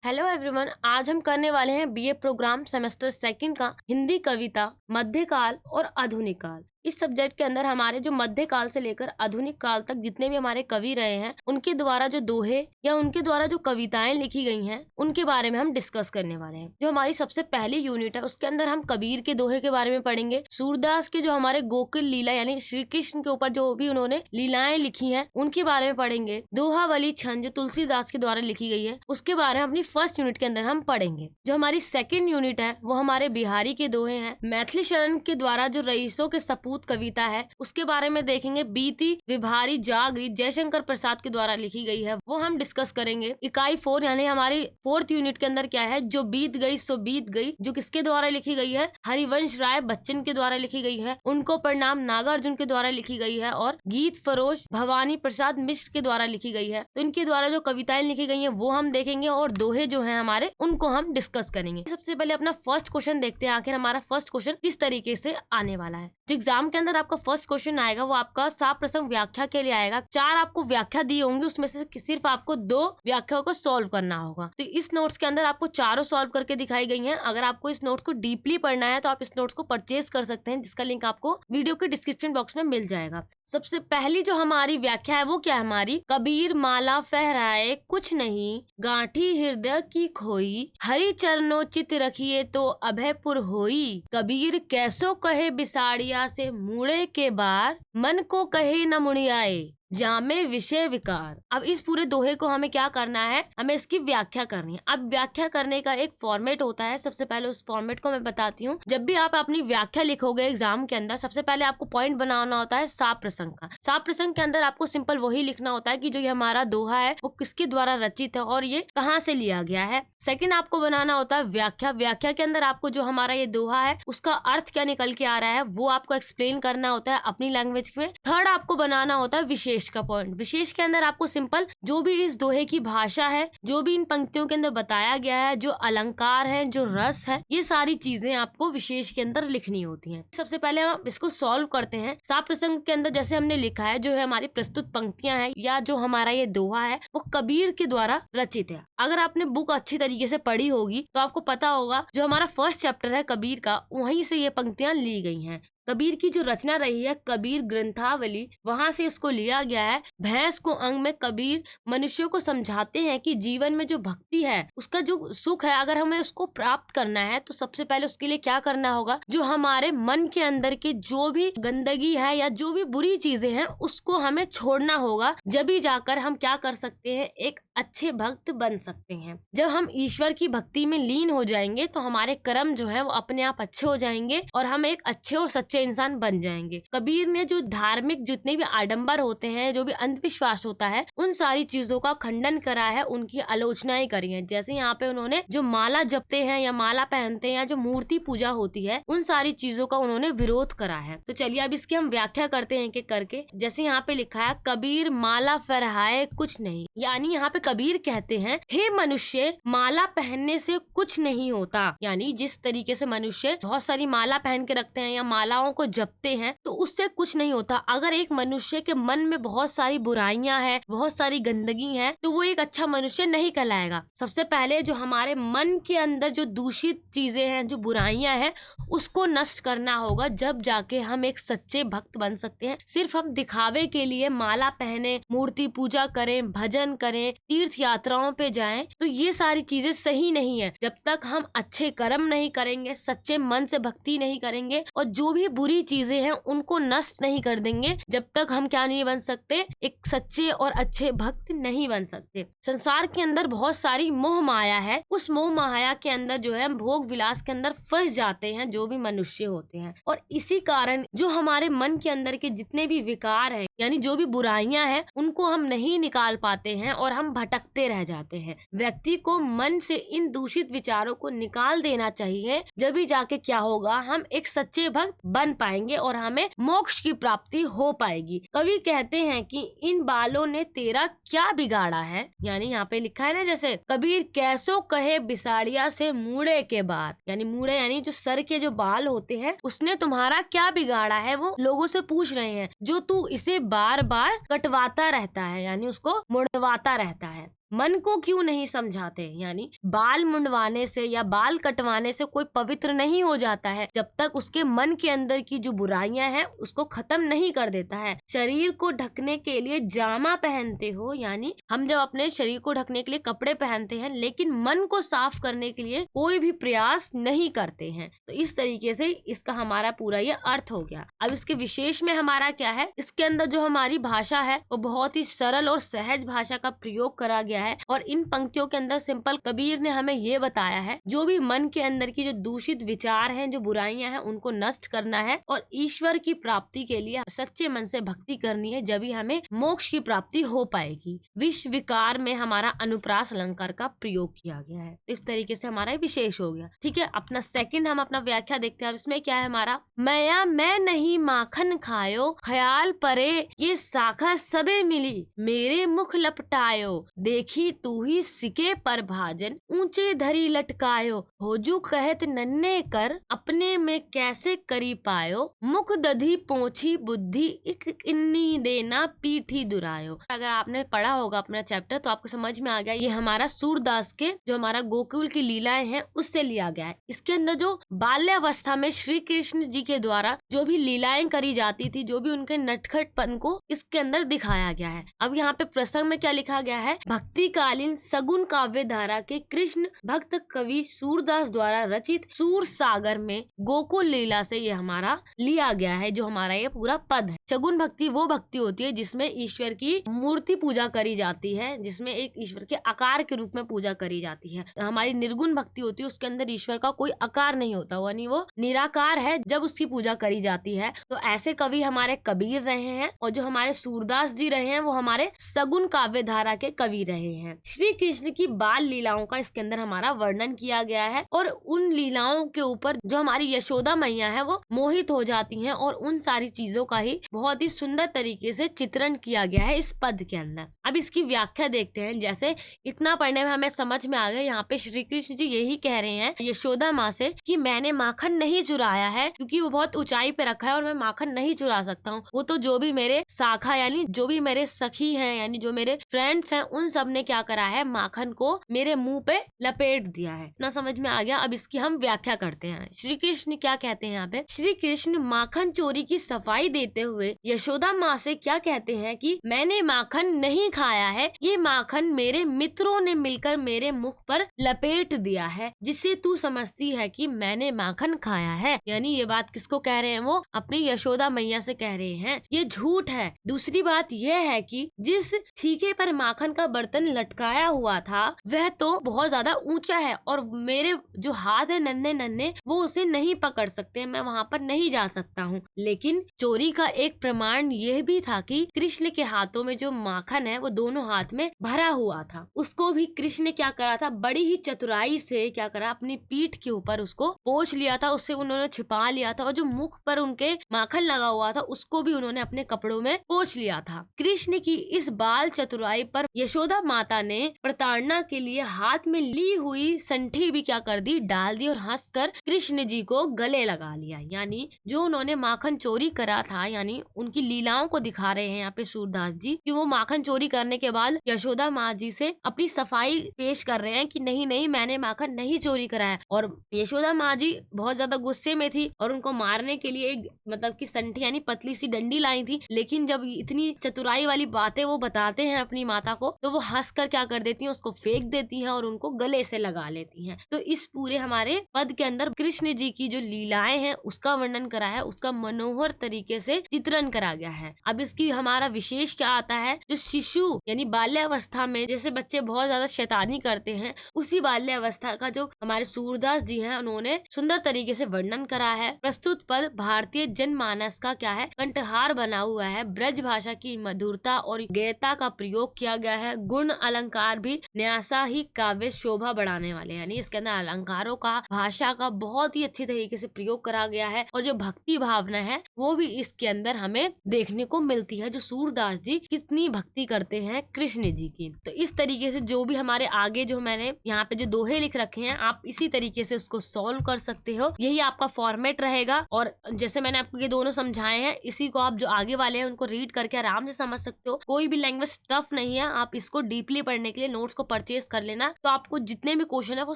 Hello everyone, आज हम करने वाले हैं बीए प्रोग्राम सेमेस्टर सेकंड का हिंदी कविता मध्यकाल और आधुनिक काल। इस सब्जेक्ट के अंदर हमारे जो मध्यकाल से लेकर आधुनिक काल तक जितने भी हमारे कवि रहे हैं उनके द्वारा जो दोहे या उनके द्वारा जो कविताएं लिखी गई हैं उनके बारे में हम डिस्कस करने वाले हैं। जो हमारी सबसे पहली यूनिट है उसके अंदर हम कबीर के दोहे के बारे में पढ़ेंगे। सूरदास के जो हमारे गोकुल लीला यानी श्री कृष्ण के ऊपर जो भी उन्होंने लीलाएं लिखी है उनके बारे में पढ़ेंगे। दोहावली छंद जो तुलसीदास के द्वारा लिखी गई है उसके बारे में अपनी फर्स्ट यूनिट के अंदर हम पढ़ेंगे। जो हमारी सेकंड यूनिट है वो हमारे बिहारी के दोहे हैं। मैथिली शरण के द्वारा जो रईसों के सपूत कविता है उसके बारे में देखेंगे। बीती विभारी जागरी जयशंकर प्रसाद के द्वारा लिखी गई है वो हम डिस्कस करेंगे। इकाई 4 यानी हमारी फोर्थ यूनिट के अंदर क्या है, जो बीत गई सो बीत गई, जो किसके द्वारा लिखी गई है, हरिवंश राय बच्चन के द्वारा लिखी गई है। उनको प्रणाम नागार्जुन के द्वारा लिखी गई है और गीत फरोश भवानी प्रसाद मिश्र के द्वारा लिखी गई है। तो इनके द्वारा जो कविताएं लिखी गई है वो हम देखेंगे और दोहे जो है हमारे उनको हम डिस्कस करेंगे। सबसे पहले अपना फर्स्ट क्वेश्चन देखते हैं, आखिर हमारा फर्स्ट क्वेश्चन किस तरीके से आने वाला है। जो एग्जाम के अंदर आपका फर्स्ट क्वेश्चन आएगा वो आपका साप प्रसंग व्याख्या के लिए आएगा। 4 आपको व्याख्या दी होंगी, उसमें से सिर्फ आपको 2 व्याख्याओं को सॉल्व करना होगा। तो इस नोट्स के अंदर आपको चारों सॉल्व करके दिखाई गई हैं। अगर आपको इस नोट्स को डीपली पढ़ना है तो आप इस नोट्स को परचेज कर सकते हैं, जिसका लिंक आपको वीडियो के डिस्क्रिप्शन बॉक्स में मिल जाएगा। सबसे पहली जो हमारी व्याख्या है वो क्या है हमारी, कबीर माला फहराए कुछ नहीं, गांठी हृदय की खोई, हरि चरणों चित रखिए तो अभयपुर होई, कबीर कैसो कहे बिसाड़िया से मुड़े के बार, मन को कहे न मुड़ियाए जामे विषय विकार। अब इस पूरे दोहे को हमें क्या करना है, हमें इसकी व्याख्या करनी है। अब व्याख्या करने का एक फॉर्मेट होता है, सबसे पहले उस फॉर्मेट को मैं बताती हूँ। जब भी आप अपनी व्याख्या लिखोगे एग्जाम के अंदर, सबसे पहले आपको पॉइंट बनाना होता है साप प्रसंग का। साप प्रसंग के अंदर आपको सिंपल वही लिखना होता है कि जो ये हमारा दोहा है वो किसके द्वारा रचित है और ये कहाँ से लिया गया है। सेकंड आपको बनाना होता है व्याख्या। व्याख्या के अंदर आपको जो हमारा ये दोहा है उसका अर्थ क्या निकल के आ रहा है वो आपको एक्सप्लेन करना होता है अपनी लैंग्वेज में। थर्ड आपको बनाना होता है विशेष का पॉइंट। विशेष के अंदर आपको सिंपल जो भी इस दोहे की भाषा है, जो भी इन पंक्तियों के अंदर बताया गया है, जो अलंकार है, जो रस है, ये सारी चीजें आपको विशेष के अंदर लिखनी होती हैं। सबसे पहले हम इसको सॉल्व करते हैं। साप प्रसंग के अंदर जैसे हमने लिखा है, जो है हमारी प्रस्तुत पंक्तियां हैं या जो हमारा ये दोहा है वो कबीर के द्वारा रचित है। अगर आपने बुक अच्छी तरीके से पढ़ी होगी तो आपको पता होगा जो हमारा फर्स्ट चैप्टर है कबीर का, वहीं से ये पंक्तियां ली गई हैं। कबीर की जो रचना रही है कबीर ग्रंथावली, वहां से इसको लिया गया है। भैंस को अंग में कबीर मनुष्यों को समझाते हैं कि जीवन में जो भक्ति है उसका जो सुख है, अगर हमें उसको प्राप्त करना है तो सबसे पहले उसके लिए क्या करना होगा, जो हमारे मन के अंदर के जो भी गंदगी है या जो भी बुरी चीजें हैं उसको हमें छोड़ना होगा। जब ही जाकर हम क्या कर सकते हैं, एक अच्छे भक्त बन सकते हैं। जब हम ईश्वर की भक्ति में लीन हो जाएंगे तो हमारे कर्म जो है वो अपने आप अच्छे हो जाएंगे और हम एक अच्छे और सच्चे इंसान बन जाएंगे। कबीर ने जो धार्मिक जितने भी आडंबर होते हैं, जो भी अंधविश्वास होता है, उन सारी चीजों का खंडन करा है, उनकी आलोचनाएं करी है। जैसे यहाँ पे उन्होंने जो माला जपते हैं या माला पहनते हैं या जो मूर्ति पूजा होती है, उन सारी चीजों का उन्होंने विरोध करा है। तो चलिए अब इसकी हम व्याख्या करते हैं एक करके। जैसे यहाँ पे लिखा है कबीर माला फहराए कुछ नहीं, यानी यहाँ पे कबीर कहते हैं हे मनुष्य, माला पहनने से कुछ नहीं होता। यानी जिस तरीके से मनुष्य बहुत सारी माला पहन के रखते हैं या मालाओं को जपते हैं तो उससे कुछ नहीं होता। अगर एक मनुष्य के मन में बहुत सारी बुराइयां हैं, बहुत सारी गंदगी है, तो वो एक अच्छा मनुष्य नहीं कहलाएगा। सबसे पहले जो हमारे मन के अंदर जो दूषित चीजें हैं, जो बुराइयां हैं, उसको नष्ट करना होगा, जब जाके हम एक सच्चे भक्त बन सकते हैं। सिर्फ हम दिखावे के लिए माला पहने, मूर्ति पूजा करें, भजन करें, तीर्थ यात्राओं पे जाएं, तो ये सारी चीजें सही नहीं है। जब तक हम अच्छे कर्म नहीं करेंगे, सच्चे मन से भक्ति नहीं करेंगे और जो भी बुरी चीजें हैं उनको नष्ट नहीं कर देंगे, जब तक हम क्या नहीं बन सकते, एक सच्चे और अच्छे भक्त नहीं बन सकते। संसार के अंदर बहुत सारी मोह माया है, उस मोह माया के अंदर जो है हम भोग विलास के अंदर फंस जाते हैं जो भी मनुष्य होते हैं, और इसी कारण जो हमारे मन के अंदर के जितने भी विकार हैं यानी जो भी बुराइयां हैं उनको हम नहीं निकाल पाते हैं और हम भटकते रह जाते हैं। व्यक्ति को मन से इन दूषित विचारों को निकाल देना चाहिए, जब भी जाके क्या होगा, हम एक सच्चे भक्त बन पाएंगे और हमें मोक्ष की प्राप्ति हो पाएगी। कवि कहते हैं कि इन बालों ने तेरा क्या बिगाड़ा है, यानी यहाँ पे लिखा है ना, जैसे कबीर कैसो कहे बिसाड़िया से मुड़े के बार, यानी मुड़े यानी जो सर के जो बाल होते हैं उसने तुम्हारा क्या बिगाड़ा है, वो लोगों से पूछ रहे हैं, जो तू इसे बार बार कटवाता रहता है, यानी उसको मुड़वाता रहता है। मन को क्यों नहीं समझाते। यानी बाल मुंडवाने से या बाल कटवाने से कोई पवित्र नहीं हो जाता है जब तक उसके मन के अंदर की जो बुराइयां हैं उसको खत्म नहीं कर देता है। शरीर को ढकने के लिए जामा पहनते हो, यानी हम जब अपने शरीर को ढकने के लिए कपड़े पहनते हैं लेकिन मन को साफ करने के लिए कोई भी प्रयास नहीं करते हैं। तो इस तरीके से इसका हमारा पूरा ये अर्थ हो गया। अब इसके विशेष में हमारा क्या है, इसके अंदर जो हमारी भाषा है वो बहुत ही सरल और सहज भाषा का प्रयोग करा गया है। और इन पंक्तियों के अंदर सिंपल कबीर ने हमें ये बताया है, जो भी मन के अंदर की जो दूषित विचार हैं, जो बुराइयां हैं, उनको नष्ट करना है और ईश्वर की प्राप्ति के लिए सच्चे मन से भक्ति करनी है, जब ही हमें मोक्ष की प्राप्ति हो पाएगी। विश्व विकार में हमारा अनुप्रास अलंकार का प्रयोग किया गया है। इस तरीके से हमारा विशेष हो गया। ठीक है, अपना सेकंड हम अपना व्याख्या देखते हैं। इसमें क्या है हमारा, मैं नहीं माखन खायो, ख्याल परे ये शाखा सबे मिली, मेरे मुख लपटायो, देखी तू ही सिके पर भाजन, ऊंचे धरी लटकायो, होजू कहत नन्हे कर, अपने में कैसे करी पायो, मुख दधी पोछी बुद्धि इक इन्नी देना पीठी दुरायो। अगर आपने पढ़ा होगा अपना चैप्टर तो आपको समझ में आ गया, ये हमारा सूरदास के जो हमारा गोकुल की लीलाएं हैं उससे लिया गया है। इसके अंदर जो बाल्यावस्था में श्री कृष्ण जी के द्वारा जो भी लीलाएं करी जाती थी, जो भी उनके नटखटपन को इसके अंदर दिखाया गया है। अब यहाँ पे प्रसंग में क्या लिखा गया है, भक्तिकालीन सगुन काव्य धारा के कृष्ण भक्त कवि सूरदास द्वारा रचित सूर सागर में गोकुल लीला से ये हमारा लिया गया है, जो हमारा ये पूरा पद है। सगुन भक्ति वो भक्ति होती है जिसमें ईश्वर की मूर्ति पूजा करी जाती है, जिसमें एक ईश्वर के आकार के रूप में पूजा करी जाती है। हमारी निर्गुण भक्ति होती है, उसके अंदर ईश्वर का कोई आकार नहीं होता, यानी वो निराकार है जब उसकी पूजा करी जाती है। तो ऐसे कवि हमारे कबीर रहे हैं और जो हमारे सूरदास जी रहे हैं वो हमारे सगुन काव्य धारा के कवि रहे हैं। श्री कृष्ण की बाल लीलाओं का इसके अंदर हमारा वर्णन किया गया है और उन लीलाओं के ऊपर जो हमारी यशोदा मैया है वो मोहित हो जाती हैं और उन सारी चीजों का ही बहुत ही सुंदर तरीके से चित्रण किया गया है इस पद के अंदर। अब इसकी व्याख्या देखते हैं। जैसे इतना पढ़ने में हमें समझ में आ गया, यहाँ पे श्री कृष्ण जी यही कह रहे हैं यशोदा माँ से कि मैंने माखन नहीं चुराया है, क्योंकि वो बहुत ऊंचाई पे रखा है और मैं माखन नहीं चुरा सकता हूँ। वो तो जो भी मेरे शाखा यानी जो भी मेरे सखी हैं, यानी जो मेरे फ्रेंड्स हैं, उन सब ने क्या करा है, माखन को मेरे मुंह पे लपेट दिया है। इतना समझ में आ गया। अब इसकी हम व्याख्या करते हैं। श्री कृष्ण क्या कहते हैं यहाँ पे, श्री कृष्ण माखन चोरी की सफाई देते हुए यशोदा माँ से क्या कहते हैं कि मैंने माखन नहीं खाया है, ये माखन मेरे मित्रों ने मिलकर मेरे मुख पर लपेट दिया है, जिससे तू समझती है कि मैंने माखन खाया है। यानी ये बात किसको कह रहे हैं, वो अपनी यशोदा मैया से कह रहे हैं। ये झूठ है। दूसरी बात यह है कि जिस छीके पर माखन का बर्तन लटकाया हुआ था वह तो बहुत ज्यादा ऊंचा है और मेरे जो हाथ है नन्हे नन्हे वो उसे नहीं पकड़ सकते, मैं वहाँ पर नहीं जा सकता हूँ। लेकिन चोरी का एक प्रमाण यह भी था कि कृष्ण के हाथों में जो माखन है वो दोनों हाथ में भरा हुआ था। उसको भी कृष्ण ने क्या करा था, बड़ी ही चतुराई से क्या करा, अपनी पीठ के ऊपर उसको पोंछ लिया था, उससे उन्होंने छिपा लिया था और जो मुख पर उनके माखन लगा हुआ था उसको भी उन्होंने अपने कपड़ों में पोंछ लिया था। कृष्ण की इस बाल चतुराई पर यशोदा माता ने प्रताड़ना के लिए हाथ में ली हुई संठी भी क्या कर दी, डाल दी और हंसकर कृष्ण जी को गले लगा लिया। यानी जो उन्होंने माखन चोरी करा था, यानी उनकी लीलाओं को दिखा रहे हैं यहाँ पे सूरदास जी कि वो माखन चोरी करने के बाद यशोदा माँ जी से अपनी सफाई पेश कर रहे हैं कि नहीं नहीं मैंने माखन नहीं चोरी करा है। और यशोदा माँ जी बहुत ज्यादा गुस्से में थी और उनको मारने के लिए एक मतलब की संठी यानी पतली सी डंडी लाई थी। लेकिन जब इतनी चतुराई वाली बातें वो बताते हैं अपनी माता को तो वो हंसकर क्या कर देती हैं, उसको फेंक देती हैं और उनको गले से लगा लेती हैं। तो इस पूरे हमारे पद के अंदर कृष्ण जी की जो लीलाएं हैं उसका वर्णन करा है, उसका मनोहर तरीके से चित्रण करा गया है। अब इसकी हमारा विशेष क्या आता है, जो शिशु यानी बाल्यावस्था में जैसे बच्चे बहुत ज्यादा शैतानी करते हैं, उसी बाल्यावस्था का जो हमारे सूरदास जी हैं उन्होंने सुंदर तरीके से वर्णन करा है। प्रस्तुत पद भारतीय जनमानस का क्या है, कंठहार बना हुआ है। ब्रज भाषा की मधुरता और गयता का प्रयोग किया गया है। गुण अलंकार भी न्यासा ही काव्य शोभा बढ़ाने वाले, यानी इसके अंदर अलंकारों का भाषा का बहुत ही अच्छी तरीके से प्रयोग करा गया है और जो भक्ति भावना है वो भी इसके अंदर हमें देखने को मिलती है। जो सूरदास जी कितनी भक्ति करते हैं कृष्ण जी की। तो इस तरीके से जो भी हमारे आगे जो मैंने यहाँ पे जो दोहे लिख रखे हैं आप इसी तरीके से उसको सॉल्व कर सकते हो। यही आपका फॉर्मेट रहेगा और जैसे मैंने आपको ये दोनों समझाए हैं इसी को आप जो आगे वाले हैं उनको रीड करके आराम से समझ सकते हो। कोई भी लैंग्वेज टफ नहीं है, आप इसको डीप डीपली पढ़ने के लिए नोट्स को परचेज कर लेना, तो आपको जितने भी क्वेश्चन है वो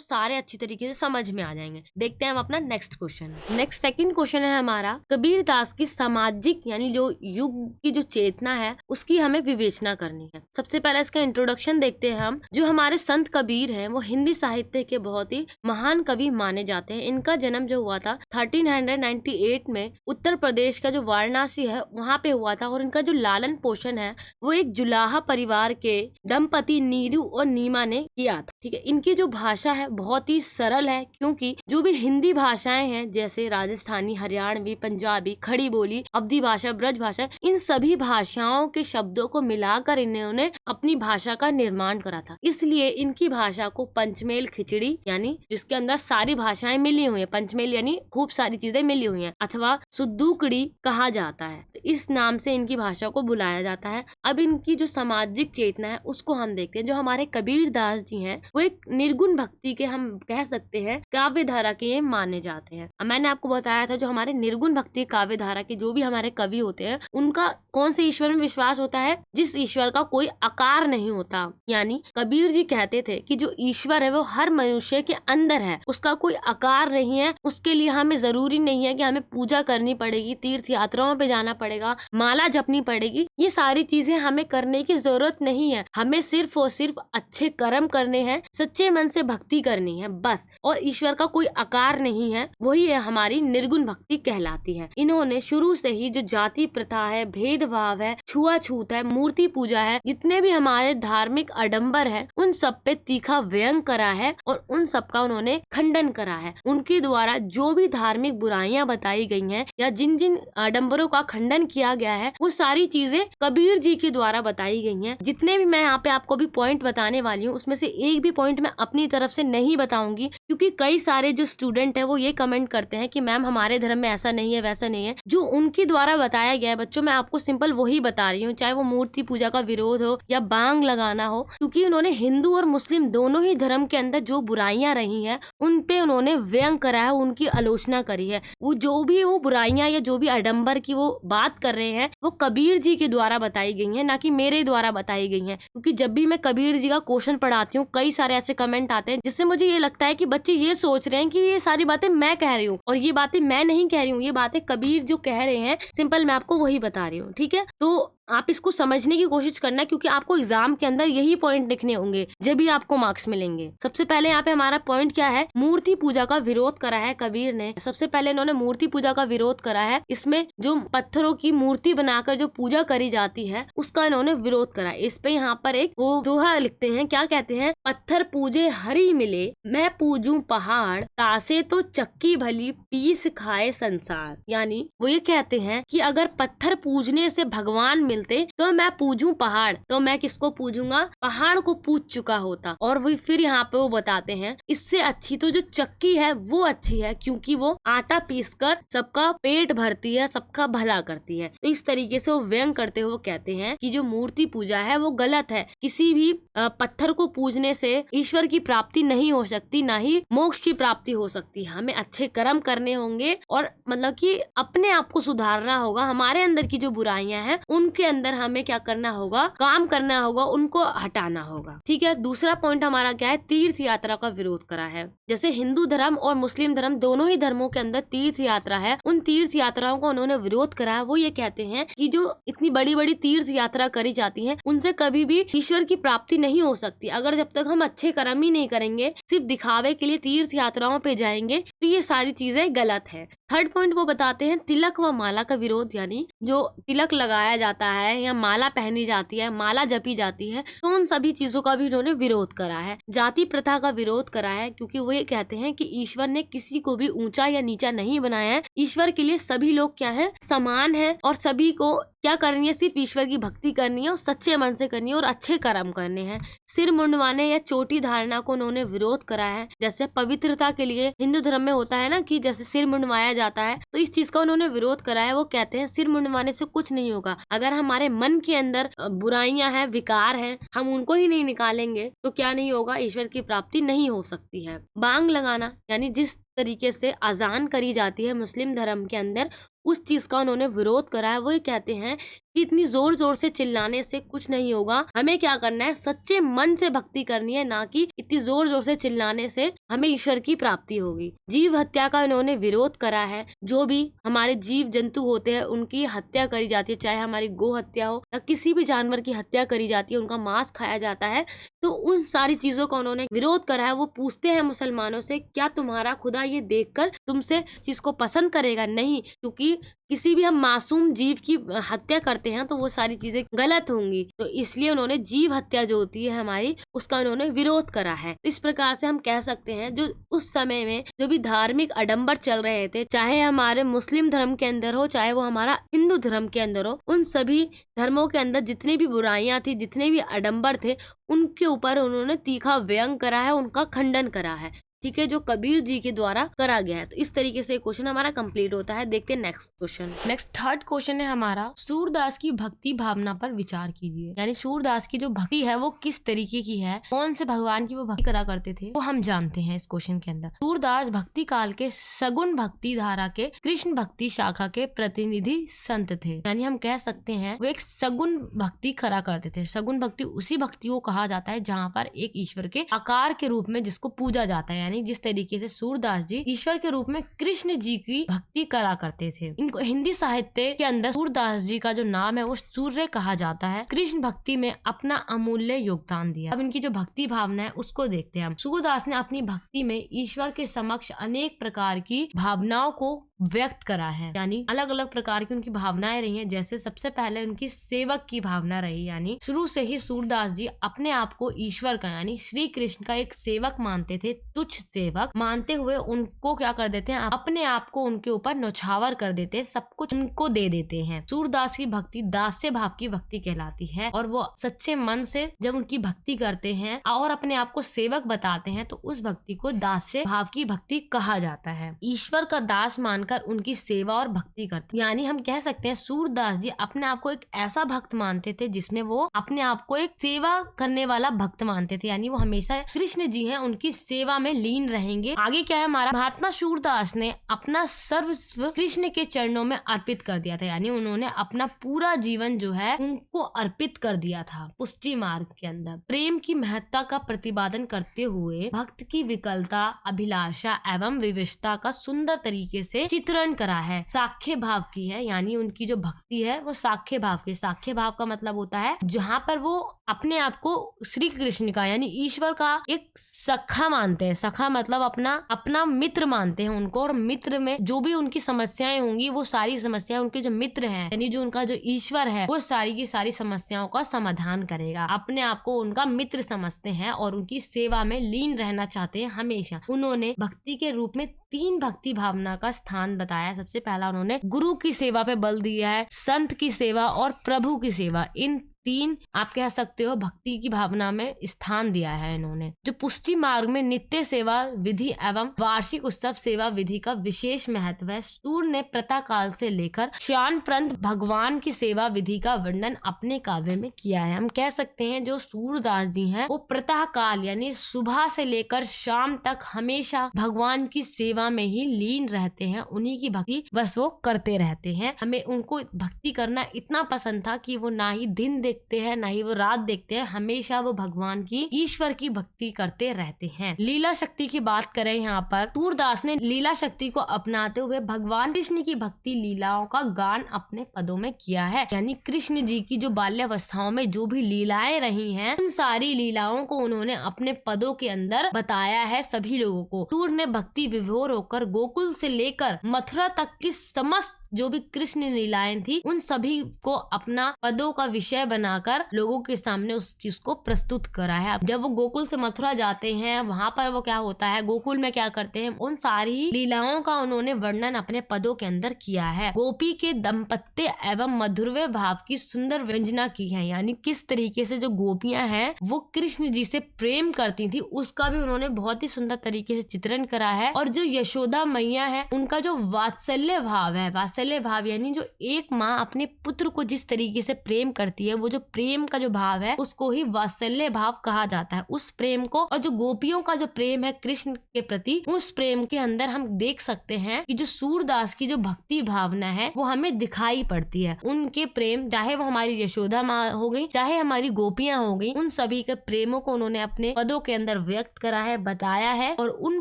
सारे अच्छी तरीके से समझ में आ जाएंगे। देखते हैं हम अपना next question. Next second question है हमारा, कबीर दास की सामाजिक यानी जो युग की जो चेतना है उसकी हमें विवेचना करनी है। सबसे पहले इसका इंट्रोडक्शन देखते हैं हम। जो हमारे संत कबीर हैं वो हिंदी साहित्य के बहुत ही महान कवि माने जाते हैं। इनका जन्म जो हुआ था 1398 में उत्तर प्रदेश का जो वाराणसी है वहाँ पे हुआ था, और इनका जो लालन पोषण है वो एक जुलाहा परिवार के दंपति नीरू और नीमा ने किया था। ठीक है, इनकी जो भाषा है बहुत ही सरल है, क्योंकि जो भी हिंदी भाषाएं हैं जैसे राजस्थानी, हरियाणवी, पंजाबी, खड़ी बोली, अवधी भाषा, ब्रज भाषा, इन सभी भाषाओं के शब्दों को मिलाकर इन्होंने अपनी भाषा का निर्माण करा था। इसलिए इनकी भाषा को पंचमेल खिचड़ी यानी जिसके अंदर सारी भाषाएं मिली हुई है, पंचमेल यानी खूब सारी चीजें मिली हुई हैं, अथवा सुद्दूकड़ी कहा जाता है। तो इस नाम से इनकी भाषा को बुलाया जाता है। अब इनकी जो सामाजिक चेतना है उसको हम देखते हैं। जो हमारे कबीर दास जी हैं वो एक निर्गुण भक्ति के हम कह सकते हैं काव्य धारा के ये माने जाते हैं। मैंने आपको बताया था जो हमारे निर्गुण भक्ति काव्य धारा के जो भी हमारे कवि होते हैं उनका कौन से ईश्वर में विश्वास होता है, जिस ईश्वर का कोई आकार नहीं होता। यानी कबीर जी कहते थे कि जो ईश्वर है वो हर मनुष्य के अंदर है, उसका कोई आकार नहीं है। उसके लिए हमें जरूरी नहीं है कि हमें पूजा करनी पड़ेगी, तीर्थ यात्राओं पे जाना पड़ेगा, माला जपनी पड़ेगी। ये सारी चीजें हमें करने की जरूरत नहीं है। हमें सिर्फ और सिर्फ अच्छे कर्म करने हैं, सच्चे मन से भक्ति करनी है बस। और ईश्वर का कोई आकार नहीं है, वही हमारी निर्गुण भक्ति कहलाती है। इन्होंने शुरू से ही जो जाति प्रथा है, भेदभाव है, छुआछूत है, मूर्ति पूजा है, जितने भी हमारे धार्मिक आडंबर है उन सब पे तीखा व्यंग करा है और उन सब का उन्होंने खंडन करा है। उनके द्वारा जो भी धार्मिक बुराइयां बताई गई हैं या जिन जिन आडंबरों का खंडन किया गया है वो सारी चीजें कबीर जी के द्वारा बताई गई हैं। जितने भी मैं यहाँ पे आपको भी पॉइंट बताने वाली हूँ उसमें से एक भी पॉइंट मैं अपनी तरफ से नहीं बताऊंगी, क्योंकि कई सारे जो स्टूडेंट है वो ये कमेंट करते हैं कि मैम हमारे धर्म में ऐसा नहीं है, वैसा नहीं है। जो उनके द्वारा बताया गया है बच्चों, मैं आपको सिंपल वही बता रही हूँ, चाहे वो मूर्ति पूजा का विरोध हो या बांग लगाना हो, क्योंकि उन्होंने हिंदू और मुस्लिम दोनों ही धर्म के अंदर जो बुराइयां रही है उन पे उन्होंने व्यंग करा है, उनकी आलोचना करी है। वो जो भी वो बुराइयां या जो भी आडंबर की वो बात कर रहे हैं वो कबीर जी के द्वारा बताई गई है, ना कि मेरे द्वारा बताई गई है। क्योंकि जब भी मैं कबीर जी का क्वेश्चन पढ़ाती हूँ कई सारे ऐसे कमेंट आते हैं जिससे मुझे ये लगता है कि बच्चे ये सोच रहे हैं कि ये सारी बातें मैं कह रही हूँ, और ये बातें मैं नहीं कह रही हूँ, ये बातें कबीर जो कह रहे हैं, सिंपल मैं आपको वही बता रही हूँ। ठीक है, तो आप इसको समझने की कोशिश करना, क्योंकि आपको एग्जाम के अंदर यही पॉइंट लिखने होंगे जब भी आपको मार्क्स मिलेंगे। सबसे पहले यहाँ पे हमारा पॉइंट क्या है, मूर्ति पूजा का विरोध करा है कबीर ने। सबसे पहले इन्होंने मूर्ति पूजा का विरोध करा है। इसमें जो पत्थरों की मूर्ति बनाकर जो पूजा करी जाती है उसका इन्होंने विरोध करा है। इस पे यहाँ पर एक वो दोहा लिखते हैं, क्या कहते हैं, पत्थर पूजे हरि मिले, मैं पूजू पहाड़, तासे तो चक्की भली, पीस खाए संसार। यानी वो ये कहते हैं कि अगर पत्थर पूजने से भगवान मिलते तो मैं पूजूं पहाड़, तो मैं किसको पूजूंगा, पहाड़ को पूज चुका होता। और वो फिर यहाँ पे वो बताते हैं इससे अच्छी तो जो चक्की है वो अच्छी है, क्योंकि वो आटा पीसकर सबका पेट भरती है, सबका भला करती है। तो इस तरीके से वो व्यंग करते हुए कहते हैं कि जो मूर्ति पूजा है वो गलत है। किसी भी पत्थर को पूजने से ईश्वर की प्राप्ति नहीं हो सकती, ना ही मोक्ष की प्राप्ति हो सकती। हमें अच्छे कर्म करने होंगे और मतलब कि अपने आप को सुधारना होगा। हमारे अंदर की जो बुराइयां हैं उनके अंदर हमें क्या करना होगा, काम करना होगा, उनको हटाना होगा। ठीक है, दूसरा पॉइंट हमारा क्या है, तीर्थ यात्रा का विरोध करा है। जैसे हिंदू धर्म और मुस्लिम धर्म दोनों ही धर्मों के अंदर तीर्थ यात्रा है, उन तीर्थ यात्राओं का उन्होंने विरोध करा है। वो ये कहते हैं कि जो इतनी बड़ी बड़ी तीर्थ यात्रा करी जाती है उनसे कभी भी ईश्वर की प्राप्ति नहीं हो सकती। अगर जब तक हम अच्छे कर्म ही नहीं करेंगे, सिर्फ दिखावे के लिए तीर्थ यात्राओं पे जाएंगे, तो ये सारी चीजें गलत है। थर्ड पॉइंट वो बताते हैं तिलक व माला का विरोध, यानी जो तिलक लगाया जाता है या माला पहनी जाती है, माला जपी जाती है, तो उन सभी चीजों का भी उन्होंने विरोध करा है। जाति प्रथा का विरोध करा है, क्योंकि वो ये कहते हैं कि ईश्वर ने किसी को भी ऊंचा या नीचा नहीं बनाया है। ईश्वर के लिए सभी लोग क्या है, समान है, और सभी को क्या करनी है, सिर्फ ईश्वर की भक्ति करनी है और सच्चे मन से करनी है और अच्छे कर्म करने हैं। सिर मुंडवाने या चोटी धारणा को उन्होंने विरोध करा है। जैसे पवित्रता के लिए हिंदू धर्म में होता है ना कि जैसे सिर मुंडवाया जाता है, तो इस चीज का उन्होंने विरोध करा है। वो कहते हैं सिर मुंडवाने से कुछ नहीं होगा। अगर हमारे मन के अंदर बुराइयां हैं, विकार हैं, हम उनको ही नहीं निकालेंगे तो क्या नहीं होगा, ईश्वर की प्राप्ति नहीं हो सकती है। बांग लगाना यानी जिस तरीके से अजान करी जाती है मुस्लिम धर्म के अंदर, उस चीज का उन्होंने विरोध करा है। वो ये कहते हैं कि इतनी जोर जोर से चिल्लाने से कुछ नहीं होगा, हमें क्या करना है, सच्चे मन से भक्ति करनी है, ना कि इतनी जोर जोर से चिल्लाने से हमें ईश्वर की प्राप्ति होगी। जीव हत्या का इन्होंने विरोध करा है। जो भी हमारे जीव जंतु होते हैं उनकी हत्या करी जाती है, चाहे हमारी गो हत्या हो या किसी भी जानवर की हत्या करी जाती है, उनका मांस खाया जाता है, तो उन सारी चीजों का उन्होंने विरोध करा है। वो पूछते हैं मुसलमानों से, क्या तुम्हारा खुदा ये देखकर तुमसे इस चीज को पसंद करेगा? नहीं, क्योंकि किसी भी हम मासूम जीव की हत्या करते हैं तो वो सारी चीजें गलत होंगी, तो इसलिए उन्होंने जीव हत्या जो होती है हमारी, उसका उन्होंने विरोध करा है। इस प्रकार से हम कह सकते हैं जो उस समय में जो भी धार्मिक आडंबर चल रहे थे, चाहे हमारे मुस्लिम धर्म के अंदर हो, चाहे वो हमारा हिंदू धर्म के अंदर हो, उन सभी धर्मों के अंदर जितनी भी बुराइयां थी, जितने भी आडंबर थे, उनके ऊपर उन्होंने तीखा व्यंग करा है, उनका खंडन करा है। ठीक है, जो कबीर जी के द्वारा करा गया है। तो इस तरीके से क्वेश्चन हमारा कंप्लीट होता है। देखते हैं next question. Next third question है हमारा, सूरदास की भक्ति भावना पर विचार कीजिए। यानी सूरदास की जो भक्ति है वो किस तरीके की है, कौन से भगवान की वो भक्ति करा करते थे, वो हम जानते हैं इस क्वेश्चन के अंदर। सूरदास भक्ति काल के सगुण भक्ति धारा के कृष्ण भक्ति शाखा के प्रतिनिधि संत थे। यानी हम कह सकते हैं वो एक सगुण भक्ति करा करते थे। सगुण भक्ति उसी भक्ति को कहा जाता है जहाँ पर एक ईश्वर के आकार के रूप में जिसको पूजा जाता है। यानी जिस तरीके से सूरदास जी ईश्वर के रूप में कृष्ण जी की भक्ति करा करते थे। इनको हिंदी साहित्य के अंदर सूरदास जी का जो नाम है वो सूर्य कहा जाता है। कृष्ण भक्ति में अपना अमूल्य योगदान दिया। अब इनकी जो भक्ति भावना है उसको देखते हैं हम। सूरदास ने अपनी भक्ति में ईश्वर के समक्ष अनेक प्रकार की भावनाओं को व्यक्त करा है। यानी अलग अलग प्रकार की उनकी भावनाएं रही हैं। जैसे सबसे पहले उनकी सेवक की भावना रही, यानी शुरू से ही सूरदास जी अपने आप को ईश्वर का यानी श्री कृष्ण का एक सेवक मानते थे। तुच्छ सेवक मानते हुए उनको क्या कर देते हैं, अपने आप को उनके ऊपर नौछावर कर देते हैं, सब कुछ उनको दे देते हैं। सूरदास की भक्ति दास्य भाव की भक्ति कहलाती है और वो सच्चे मन से जब उनकी भक्ति करते हैं और अपने आप को सेवक बताते हैं तो उस भक्ति को दास्य भाव की भक्ति कहा जाता है। ईश्वर का दास मानकर उनकी सेवा और भक्ति करते, यानी हम कह सकते हैं सूरदास जी अपने आप को एक ऐसा भक्त मानते थे जिसमें वो अपने आप को एक सेवा करने वाला भक्त मानते थे। यानी वो हमेशा कृष्ण जी हैं उनकी सेवा में लीन रहेंगे। आगे क्या है हमारा, महात्मा सूरदास ने अपना सर्वस्व कृष्ण के चरणों में अर्पित कर दिया था। यानी उन्होंने अपना पूरा जीवन जो है उनको अर्पित कर दिया था। पुष्टि मार्ग के अंदर प्रेम की महत्ता का प्रतिपादन करते हुए भक्त की विकलता, अभिलाषा एवं विविधता का सुंदर तरीके से चित्रण करा है। साख्य भाव की है, यानी उनकी जो भक्ति है वो साख्य भाव की। साख्य भाव का मतलब होता है जहाँ पर वो अपने आप को श्री कृष्ण का यानी ईश्वर का एक सखा मानते हैं। सखा मतलब अपना मित्र मानते हैं उनको, और मित्र में जो भी उनकी समस्याएं होंगी वो सारी समस्याएं उनके जो मित्र हैं यानी जो उनका जो ईश्वर है वो सारी की सारी समस्याओं का समाधान करेगा। अपने आप को उनका मित्र समझते हैं और उनकी सेवा में लीन रहना चाहते हैं हमेशा। उन्होंने भक्ति के रूप में 3 भक्ति भावना का स्थान बताया। सबसे पहला उन्होंने गुरु की सेवा पे बल दिया है, संत की सेवा और प्रभु की सेवा। इन 3 आप कह सकते हो भक्ति की भावना में स्थान दिया है इन्होंने। जो पुष्टि मार्ग में नित्य सेवा विधि एवं वार्षिक उत्सव सेवा विधि का विशेष महत्व है। सूर्य ने प्रातः काल से लेकर श्यान पर्यंत भगवान की सेवा विधि का वर्णन अपने काव्य में किया है। हम कह सकते हैं जो सूरदास जी हैं वो प्रातः काल यानी सुबह से लेकर शाम तक हमेशा भगवान की सेवा में ही लीन रहते हैं। उन्हीं की भक्ति बस वो करते रहते हैं। हमें उनको भक्ति करना इतना पसंद था कि वो ना ही दिन देखते हैं ना ही वो रात देखते हैं, हमेशा वो भगवान की ईश्वर की भक्ति करते रहते हैं। लीला शक्ति की बात करें यहाँ पर, सूरदास ने लीला शक्ति को अपनाते हुए भगवान कृष्ण की भक्ति लीलाओं का गान अपने पदों में किया है। यानी कृष्ण जी की जो बाल्यावस्थाओं में जो भी लीलाएं रही हैं उन सारी लीलाओं को उन्होंने अपने पदों के अंदर बताया है सभी लोगों को। सूर्य ने भक्ति विभोर होकर गोकुल से लेकर मथुरा तक की समस्त जो भी कृष्ण लीलाएं थी उन सभी को अपना पदों का विषय बनाकर लोगों के सामने उस चीज को प्रस्तुत करा है। जब वो गोकुल से मथुरा जाते हैं वहां पर वो क्या होता है, गोकुल में क्या करते हैं, उन सारी लीलाओं का उन्होंने वर्णन अपने पदों के अंदर किया है। गोपी के दंपत्य एवं मधुरवे भाव की सुंदर व्यंजना की है। यानी किस तरीके से जो गोपियां हैं वो कृष्ण जी से प्रेम करती थी उसका भी उन्होंने बहुत ही सुंदर तरीके से चित्रण करा है। और जो यशोदा मैया है उनका जो वात्सल्य भाव है, वात्सल्य भाव, यानी जो एक माँ अपने पुत्र को जिस तरीके से प्रेम करती है, वो जो प्रेम का जो भाव है उसको ही वात्सल्य भाव कहा जाता है। उस प्रेम को, और जो गोपियों का जो प्रेम है कृष्ण के प्रति, उस प्रेम के अंदर हम देख सकते हैं कि जो सूरदास की जो भक्ति भावना है वो हमें दिखाई पड़ती है। उनके प्रेम, चाहे वो हमारी यशोदा माँ हो गई, चाहे हमारी गोपियां हो गई, उन सभी के प्रेमों को उन्होंने अपने पदों के अंदर व्यक्त करा है, बताया है। और उन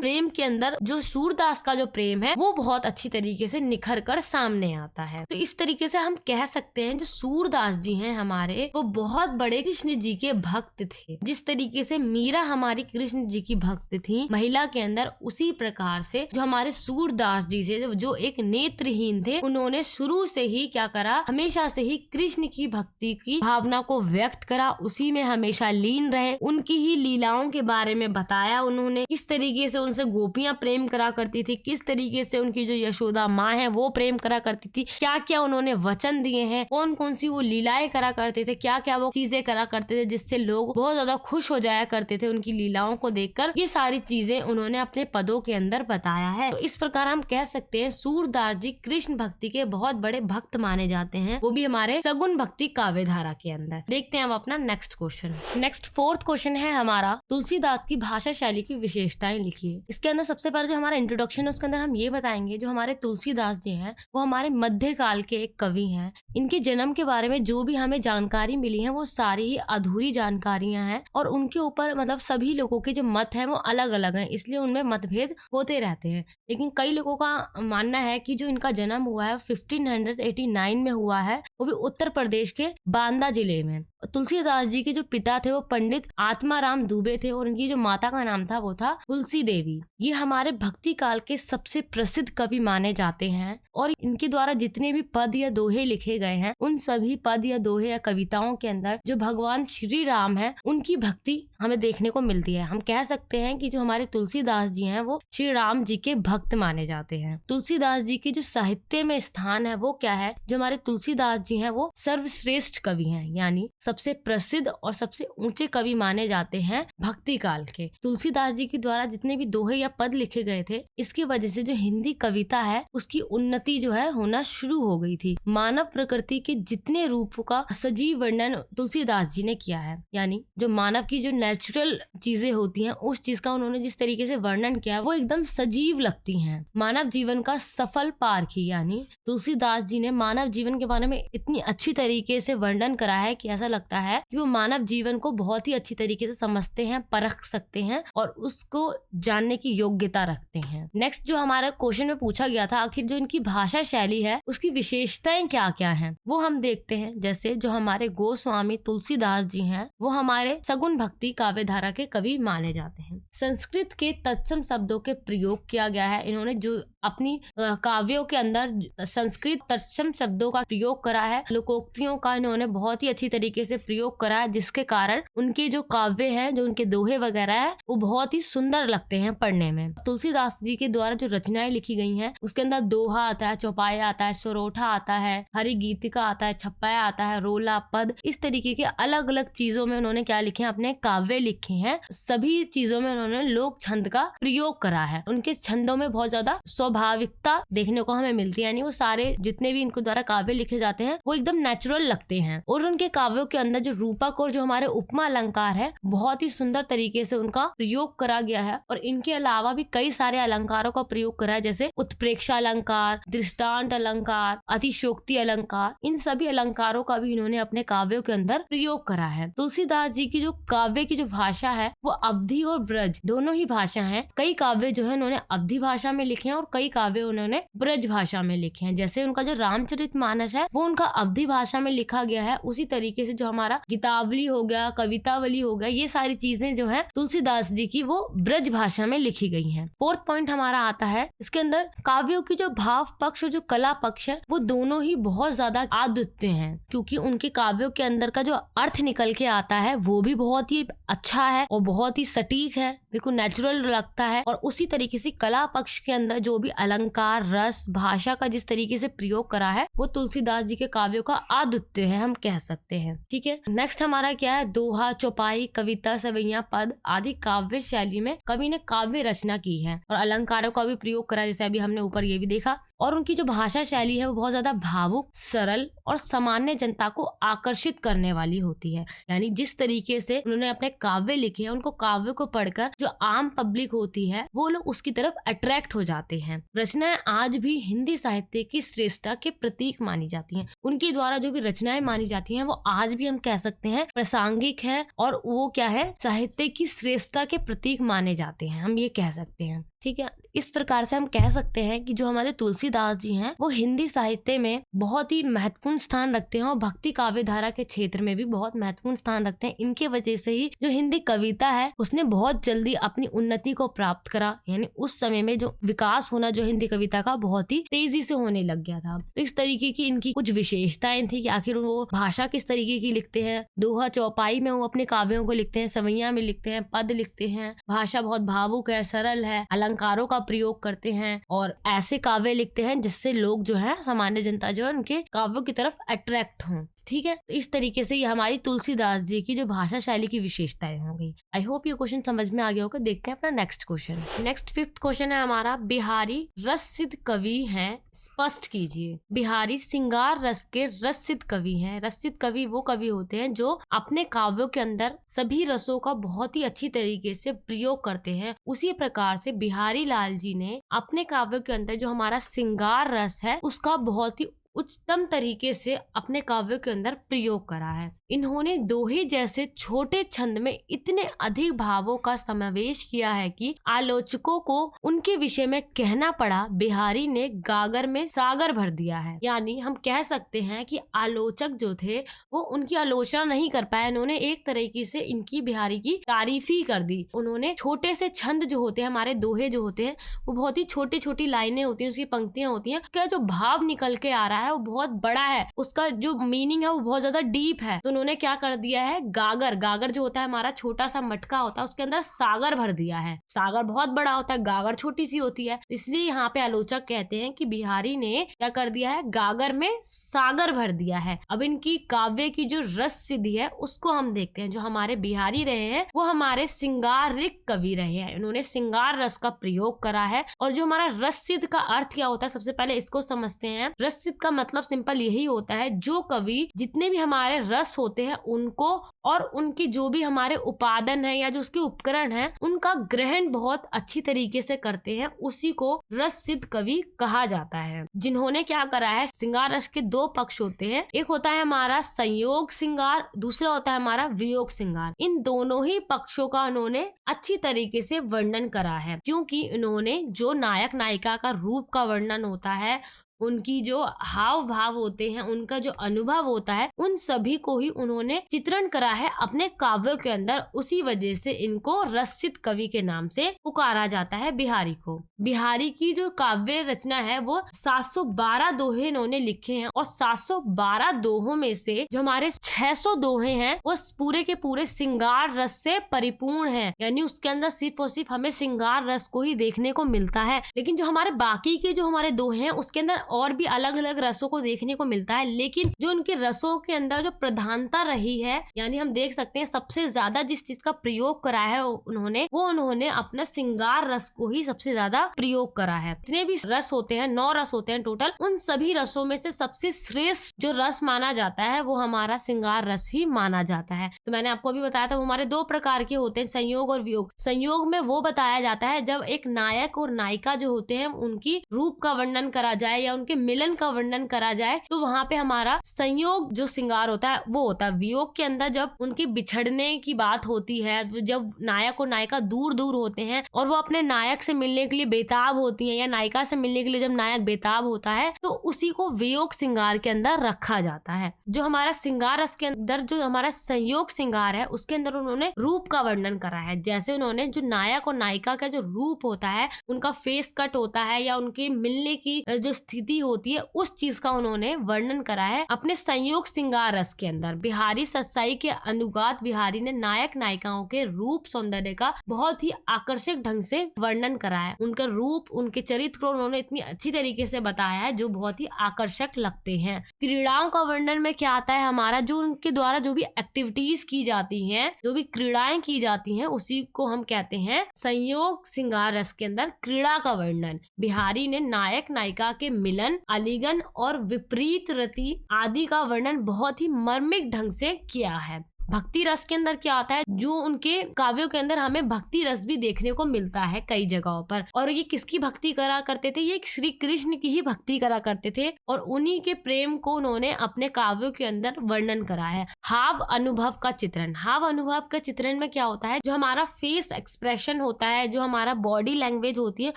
प्रेम के अंदर जो सूरदास का जो प्रेम है वो बहुत अच्छी तरीके से निखर कर सामने आता है। तो इस तरीके से हम कह सकते हैं जो सूरदास जी हैं हमारे, वो बहुत बड़े कृष्ण जी के भक्त थे। जिस तरीके से मीरा हमारी कृष्ण जी की भक्त थी महिला के अंदर, उसी प्रकार से जो हमारे सूरदास जी थे, जो एक नेत्रहीन थे, उन्होंने शुरू से ही क्या करा, हमेशा से ही कृष्ण की भक्ति की भावना को व्यक्त करा, उसी में हमेशा लीन रहे। उनकी ही लीलाओं के बारे में बताया उन्होंने, किस तरीके से उनसे गोपियां प्रेम करा करती थी, किस तरीके से उनकी जो यशोदा माँ है वो प्रेम करा करती थी, क्या क्या उन्होंने वचन दिए हैं, कौन कौन सी वो लीलाएं करा करते थे, क्या क्या वो चीजें करा करते थे जिससे लोग बहुत ज्यादा खुश हो जाया करते थे उनकी लीलाओं को देखकर। ये सारी चीजें उन्होंने अपने पदों के अंदर बताया है। तो इस प्रकार हम कह सकते हैं सूरदास जी कृष्ण भक्ति के बहुत बड़े भक्त माने जाते हैं, वो भी हमारे सगुन भक्ति काव्य धारा के अंदर। देखते हैं अब अपना next question. Next 4th question है हमारा, तुलसीदास की भाषा शैली की विशेषताएं लिखिए। इसके अंदर सबसे पहले जो हमारा इंट्रोडक्शन है उसके अंदर हम ये बताएंगे, जो हमारे तुलसीदास जी हैं वो हमारे मध्यकाल के एक कवि हैं। इनके जन्म के बारे में जो भी हमें जानकारी मिली है वो सारी ही अधूरी जानकारियां हैं, और उनके ऊपर मतलब सभी लोगों के जो मत है वो अलग अलग हैं, इसलिए उनमें मतभेद होते रहते हैं। लेकिन कई लोगों का मानना है कि जो इनका जन्म हुआ है 1589 में हुआ है, वो भी उत्तर प्रदेश के बांदा जिले में। तुलसीदास जी के जो पिता थे वो पंडित आत्माराम दुबे थे, और उनकी जो माता का नाम था वो था तुलसी देवी। ये हमारे भक्ति काल के सबसे प्रसिद्ध कवि माने जाते हैं, और इनके द्वारा जितने भी पद या दोहे लिखे गए हैं उन सभी पद या दोहे या कविताओं के अंदर जो भगवान श्री राम है उनकी भक्ति हमें देखने को मिलती है। हम कह सकते हैं कि जो हमारे तुलसीदास जी हैं वो श्री राम जी के भक्त माने जाते हैं। तुलसीदास जी की जो साहित्य में स्थान है वो क्या है, जो हमारे तुलसीदास जी हैं वो सर्वश्रेष्ठ कवि हैं, यानी सबसे प्रसिद्ध और सबसे ऊंचे कवि माने जाते हैं भक्ति काल के। तुलसीदास जी के द्वारा जितने भी दोहे या पद लिखे गए थे, इसकी वजह से जो हिंदी कविता है उसकी उन्नति जो है होना शुरू हो गई थी। मानव प्रकृति के जितने रूपों का सजीव वर्णन तुलसीदास जी ने किया है, यानी जो मानव की जो नेचुरल चीजें होती हैं उस चीज का उन्होंने जिस तरीके से वर्णन किया वो एकदम सजीव लगती हैं। मानव जीवन का सफल पारखी, यानी तुलसीदास जी ने मानव जीवन के बारे में इतनी अच्छी तरीके से वर्णन करा है कि ऐसा लगता है कि वो मानव जीवन को बहुत ही अच्छी तरीके से समझते हैं, परख सकते हैं और उसको जानने की योग्यता रखते हैं। नेक्स्ट जो हमारा क्वेश्चन में पूछा गया था, आखिर जो इनकी भाषा शैली है उसकी विशेषताएं क्या क्या हैं, वो हम देखते हैं। जैसे जो हमारे गोस्वामी तुलसीदास जी हैं वो हमारे सगुन भक्ति काव्य धारा के कवि माने जाते हैं। संस्कृत के तत्सम शब्दों के प्रयोग किया गया है। इन्होंने जो अपनी काव्यों के अंदर संस्कृत तत्सम शब्दों का प्रयोग करा है, लोकोक्तियों का इन्होंने बहुत ही अच्छी तरीके से प्रयोग करा है, जिसके कारण उनके जो काव्य हैं, जो उनके दोहे वगैरह है, वो बहुत ही सुंदर लगते हैं पढ़ने में। तुलसीदास जी के द्वारा जो रचनाएं लिखी गई हैं उसके अंदर दोहा आता है, चौपाया आता है, सरोठा आता है, हरि गीतिका आता है, छप्पाया आता है, रोला, पद, इस तरीके के अलग अलग चीजों में उन्होंने क्या लिखे हैं, अपने काव्य लिखे हैं। सभी चीजों में उन्होंने लोक छंद का प्रयोग करा है। उनके छंदों में बहुत ज्यादा स्वाभाविकता देखने को हमें मिलती है, यानी वो सारे जितने भी इनको द्वारा काव्य लिखे जाते हैं वो एकदम नेचुरल लगते हैं। और उनके काव्यों के अंदर जो रूपक और जो हमारे उपमा अलंकार है बहुत ही सुंदर तरीके से उनका प्रयोग करा गया है। और इनके अलावा भी कई सारे अलंकारों का प्रयोग करा है, जैसे उत्प्रेक्षा अलंकार, दृष्टांत अलंकार, अतिशोक्ति अलंकार, इन सभी अलंकारों का भी इन्होंने अपने काव्यों के अंदर प्रयोग करा है। तुलसीदास जी की जो काव्य की जो भाषा है वो अवधी और ब्रज दोनों ही भाषा है। कई काव्य जो है उन्होंने अवधी भाषा में लिखे हैं और कई काव्य उन्होंने ब्रज भाषा में लिखे हैं। जैसे उनका जो रामचरितमानस है वो उनका अवधी भाषा में लिखा गया है, उसी तरीके से जो हमारा गीतावली हो गया, कवितावली हो गया, ये सारी चीजें जो है तुलसीदास जी की वो ब्रज भाषा में लिखी गई हैं। 4th पॉइंट हमारा आता है, इसके अंदर काव्यों की जो भाव पक्ष और जो कला पक्ष है वो दोनों ही बहुत ज्यादा अद्वितीय हैं, क्योंकि उनके काव्यों के अंदर का जो अर्थ निकल के आता है वो भी बहुत ही अच्छा है और बहुत ही सटीक है, बिल्कुल नेचुरल लगता है। और उसी तरीके से कला पक्ष के अंदर जो भी अलंकार, रस, भाषा का जिस तरीके से प्रयोग करा है वो तुलसीदास जी के काव्यों का अद्वितीय है, हम कह सकते हैं। ठीक है, नेक्स्ट हमारा क्या है, दोहा, चौपाई, कविता, सवैया, पद आदि काव्य शैली में कवि ने काव्य रचना की है और अलंकारों का भी प्रयोग करा, जैसे अभी हमने ऊपर ये भी देखा। और उनकी जो भाषा शैली है वो बहुत ज्यादा भावुक, सरल और सामान्य जनता को आकर्षित करने वाली होती है। यानी जिस तरीके से उन्होंने अपने काव्य लिखे हैं, उनको काव्य को पढ़कर जो आम पब्लिक होती है वो लोग उसकी तरफ अट्रैक्ट हो जाते हैं। रचनाएं आज भी हिंदी साहित्य की श्रेष्ठता के प्रतीक मानी जाती हैं। उनके द्वारा जो भी रचनाएं मानी जाती हैं वो आज भी हम कह सकते हैं प्रासंगिक है और वो क्या है, साहित्य की श्रेष्ठता के प्रतीक माने जाते हैं, हम ये कह सकते हैं। ठीक है, इस प्रकार से हम कह सकते हैं कि जो हमारे तुलसीदास जी हैं वो हिंदी साहित्य में बहुत ही महत्वपूर्ण स्थान रखते हैं और भक्ति काव्य धारा के क्षेत्र में भी बहुत महत्वपूर्ण स्थान रखते हैं। इनके वजह से ही जो हिंदी कविता है उसने बहुत जल्दी अपनी उन्नति को प्राप्त करा। यानी उस समय में जो विकास होना जो हिंदी कविता का बहुत ही तेजी से होने लग गया था। तो इस तरीके की इनकी कुछ विशेषताएं थी कि आखिर वो भाषा किस तरीके की लिखते हैं। दोहा, चौपाई में वो अपने काव्यों को लिखते हैं, सवैया में लिखते हैं, पद लिखते हैं, भाषा बहुत भावुक है, सरल है, अलंकारों का प्रयोग करते हैं और ऐसे काव्य लिखते हैं जिससे लोग जो है, सामान्य जनता जो है उनके काव्यों की तरफ अट्रैक्ट हों। ठीक है, तो इस तरीके से ये हमारी तुलसीदास जी की जो भाषा शैली की विशेषताएं हो गई। आई होप ये क्वेश्चन समझ में आ गया होगा। देखते हैं अपना next question. Next 5th question है हमारा, बिहारी रस सिद्ध कवि हैं, स्पष्ट कीजिए। बिहारी श्रृंगार रस के रस सिद्ध कवि हैं। रस सिद्ध कवि वो कवि होते हैं जो अपने काव्यों के अंदर सभी रसों का बहुत ही अच्छी तरीके से प्रयोग करते हैं। उसी प्रकार से बिहारी लाल जी ने अपने काव्यों के अंदर जो हमारा श्रृंगार रस है उसका बहुत ही उच्चतम तरीके से अपने काव्यों के अंदर प्रयोग करा है। इन्होंने दोहे जैसे छोटे छंद में इतने अधिक भावों का समावेश किया है कि आलोचकों को उनके विषय में कहना पड़ा, बिहारी ने गागर में सागर भर दिया है। यानी हम कह सकते हैं कि आलोचक जो थे वो उनकी आलोचना नहीं कर पाए। उन्होंने एक तरीके से इनकी, बिहारी की तारीफ ही कर दी। उन्होंने छोटे से छंद जो होते हैं, हमारे दोहे जो होते हैं वो बहुत ही छोटी छोटी लाइनें होती हैं, उसकी पंक्तियां होती हैं, उसका जो भाव निकल के आ रहा है वो बहुत बड़ा है, उसका जो मीनिंग है वो बहुत ज्यादा डीप है। तो उन्होंने क्या कर दिया है, गागर जो होता है हमारा छोटा सा मटका होता है उसके अंदर सागर भर दिया है। सागर बहुत बड़ा होता है, गागर छोटी सी होती है, इसलिए यहाँ पे आलोचक कहते हैं कि बिहारी ने क्या कर दिया है, गागर में सागर भर दिया है। अब इनकी काव्य की जो रस सिद्धि है उसको हम देखते हैं। जो हमारे बिहारी रहे हैं वो हमारे श्रृंगारिक कवि रहे हैं। उन्होंने श्रृंगार रस का प्रयोग करा है। और जो हमारा रस सिद्ध का अर्थ क्या होता है, सबसे पहले इसको समझते हैं। रस सिद्ध का मतलब सिंपल यही होता है, जो कवि जितने भी हमारे रस होते हैं उनको और उनकी जो भी हमारे उपादान है या जो उसके उपकरण है उनका ग्रहण बहुत अच्छी तरीके से करते हैं, उसी को रस सिद्ध कवि कहा जाता है। जिन्होंने क्या करा है, श्रृंगार रस के 2 पक्ष होते हैं, एक होता है हमारा संयोग श्रृंगार, दूसरा होता है हमारा वियोग श्रृंगार। इन दोनों ही पक्षों का उन्होंने अच्छी तरीके से वर्णन करा है, क्योंकि इन्होंने जो नायक नायिका का रूप का वर्णन होता है, उनकी जो हाव भाव होते हैं, उनका जो अनुभव होता है, उन सभी को ही उन्होंने चित्रण करा है अपने काव्यों के अंदर। उसी वजह से इनको रसित कवि के नाम से पुकारा जाता है बिहारी को। बिहारी की जो काव्य रचना है वो 712 दोहे इन्होंने लिखे हैं और 712 दोहों में से जो हमारे 600 दोहे हैं वो पूरे के पूरे श्रृंगार रस से परिपूर्ण है। यानी उसके अंदर सिर्फ और सिर्फ हमें श्रृंगार रस को ही देखने को मिलता है। लेकिन जो हमारे बाकी के जो हमारे दोहे हैं उसके अंदर और भी अलग अलग रसों को देखने को मिलता है, लेकिन जो उनके रसों के अंदर जो प्रधानता रही है, यानी हम देख सकते हैं सबसे ज्यादा जिस चीज का प्रयोग करा है उन्होंने अपना श्रृंगार रस को ही सबसे ज्यादा प्रयोग करा है। जितने भी रस होते हैं, 9 रस होते हैं टोटल, उन सभी रसों में से सबसे श्रेष्ठ जो रस माना जाता है वो हमारा श्रृंगार रस ही माना जाता है। तो मैंने आपको अभी बताया था वो हमारे 2 प्रकार के होते हैं, संयोग और वियोग। संयोग में वो बताया जाता है जब एक नायक और नायिका जो होते हैं उनकी रूप का वर्णन करा जाए या उनके मिलन का वर्णन करा जाए, तो वहाँ पे हमारा संयोग जो श्रृंगार होता है वो होता है। वियोग के अंदर जब उनके बिछड़ने की बात होती है, जब नायक और नायिका दूर दूर होते हैं और वो अपने नायक से मिलने के लिए बेताब होती हैं, या नायिका से मिलने के लिए जब नायक बेताब होता है, तो उसी को वियोग श्रृंगार के अंदर रखा जाता है। जो हमारा श्रृंगार रस के अंदर जो हमारा संयोग श्रृंगार है उसके अंदर उन्होंने रूप का वर्णन करा है। जैसे उन्होंने जो नायक और नायिका का जो रूप होता है, उनका फेस कट होता है या उनके मिलने की जो स्थिति प्रीति होती है उस चीज का उन्होंने वर्णन करा है अपने संयोग श्रृंगार रस के अंदर। बिहारी सत्साई के अनुगात बिहारी ने नायक नायिकाओं के रूप सौंदर्य का बहुत ही आकर्षक ढंग से वर्णन करा है। उनका रूप, उनके चरित्र को उन्होंने इतनी अच्छी तरीके से बताया है जो बहुत ही आकर्षक लगते हैं। क्रीड़ाओं का वर्णन में क्या आता है हमारा, जो उनके द्वारा जो भी एक्टिविटीज की जाती हैं, जो भी क्रीड़ाएं की जाती हैं, उसी को हम कहते हैं संयोग श्रृंगार रस के अंदर क्रीड़ा का वर्णन। बिहारी ने नायक नायिका के मिलन, आलिंगन और विपरीत रति आदि का वर्णन बहुत ही मर्मिक ढंग से किया है। भक्ति रस के अंदर क्या आता है, जो उनके काव्यों के अंदर हमें भक्ति रस भी देखने को मिलता है कई जगहों पर। और ये किसकी भक्ति करा करते थे, ये श्री कृष्ण की ही भक्ति करा करते थे और उन्हीं के प्रेम को उन्होंने अपने काव्यों के अंदर वर्णन करा है। हाव अनुभव का चित्रण, हाव अनुभव का चित्रण में क्या होता है, जो हमारा फेस एक्सप्रेशन होता है, जो हमारा बॉडी लैंग्वेज होती है,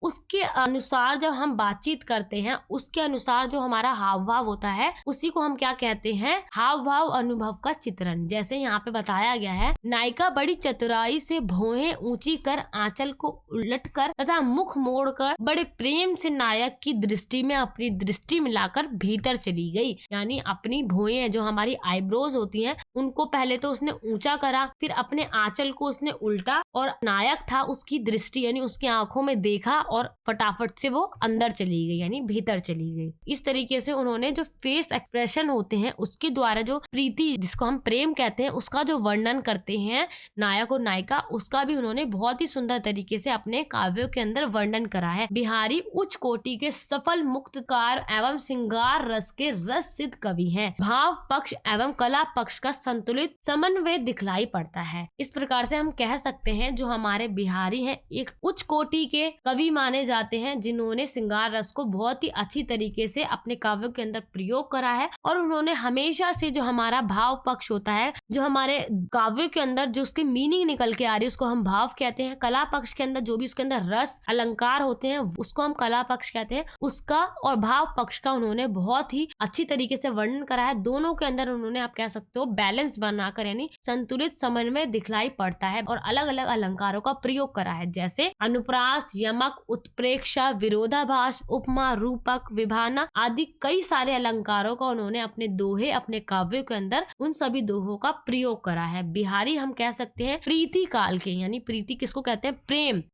उसके अनुसार जब हम बातचीत करते हैं, उसके अनुसार जो हमारा हाव भाव होता है, उसी को हम क्या कहते हैं, हाव भाव अनुभव का चित्रण। जैसे यहाँ पे बताया गया है, नायिका बड़ी चतुराई से भौहें ऊंची कर आंचल को उलटकर तथा मुख मोड़कर बड़े प्रेम से नायक की दृष्टि में अपनी दृष्टि मिलाकर भीतर चली गई। यानी अपनी भौहें जो हमारी आईब्रोज होती हैं, उनको पहले तो उसने ऊंचा करा, फिर अपने आंचल को उसने उल्टा और नायक था उसकी दृष्टि यानी उसकी आंखों में देखा और फटाफट से वो अंदर चली गई यानी भीतर चली गई। इस तरीके से उन्होंने जो फेस एक्सप्रेशन होते हैं उसके द्वारा जो प्रीति, जिसको हम प्रेम कहते हैं, उसका जो वर्णन करते हैं नायक और नायिका, उसका भी उन्होंने बहुत ही सुंदर तरीके से अपने काव्यों के अंदर वर्णन करा है। बिहारी उच्च कोटि के सफल मुक्तकार एवं श्रृंगार रस के रस सिद्ध कवि हैं। भाव पक्ष एवं कला पक्ष का संतुलित समन्वय दिखलाई पड़ता है। इस प्रकार से हम कह सकते हैं जो हमारे बिहारी हैं एक उच्च कोटि के कवि माने जाते हैं, जिन्होंने श्रृंगार रस को बहुत ही अच्छी तरीके से अपने काव्यों के अंदर प्रयोग करा है। और उन्होंने हमेशा से जो हमारा भाव पक्ष होता है, जो हमारे काव्यों के अंदर जो उसकी मीनिंग निकल के आ रही है, उसको हम भाव कहते हैं। कला पक्ष के अंदर जो भी उसके अंदर रस अलंकार होते हैं, उसको हम कला पक्ष कहते हैं। उसका और भाव पक्ष का उन्होंने बहुत ही अच्छी तरीके से वर्णन करा है। दोनों के अंदर उन्होंने, आप कह सकते हो, बैलेंस बनाकर यानी संतुलित समन्वय दिखलाई पड़ता है और अलग अलग अलंकारों का प्रयोग करा है, जैसे अनुप्रास, यमक, उत्प्रेक्षा, विरोधाभास, उपमा, रूपक, विभाना आदि कई सारे अलंकारों का उन्होंने अपने दोहे, अपने काव्यों के अंदर उन सभी दोहों का प्रयोग करा है। बिहारी हम कह सकते हैं प्रीति काल के, यानी प्रीति किसको कहते हैं,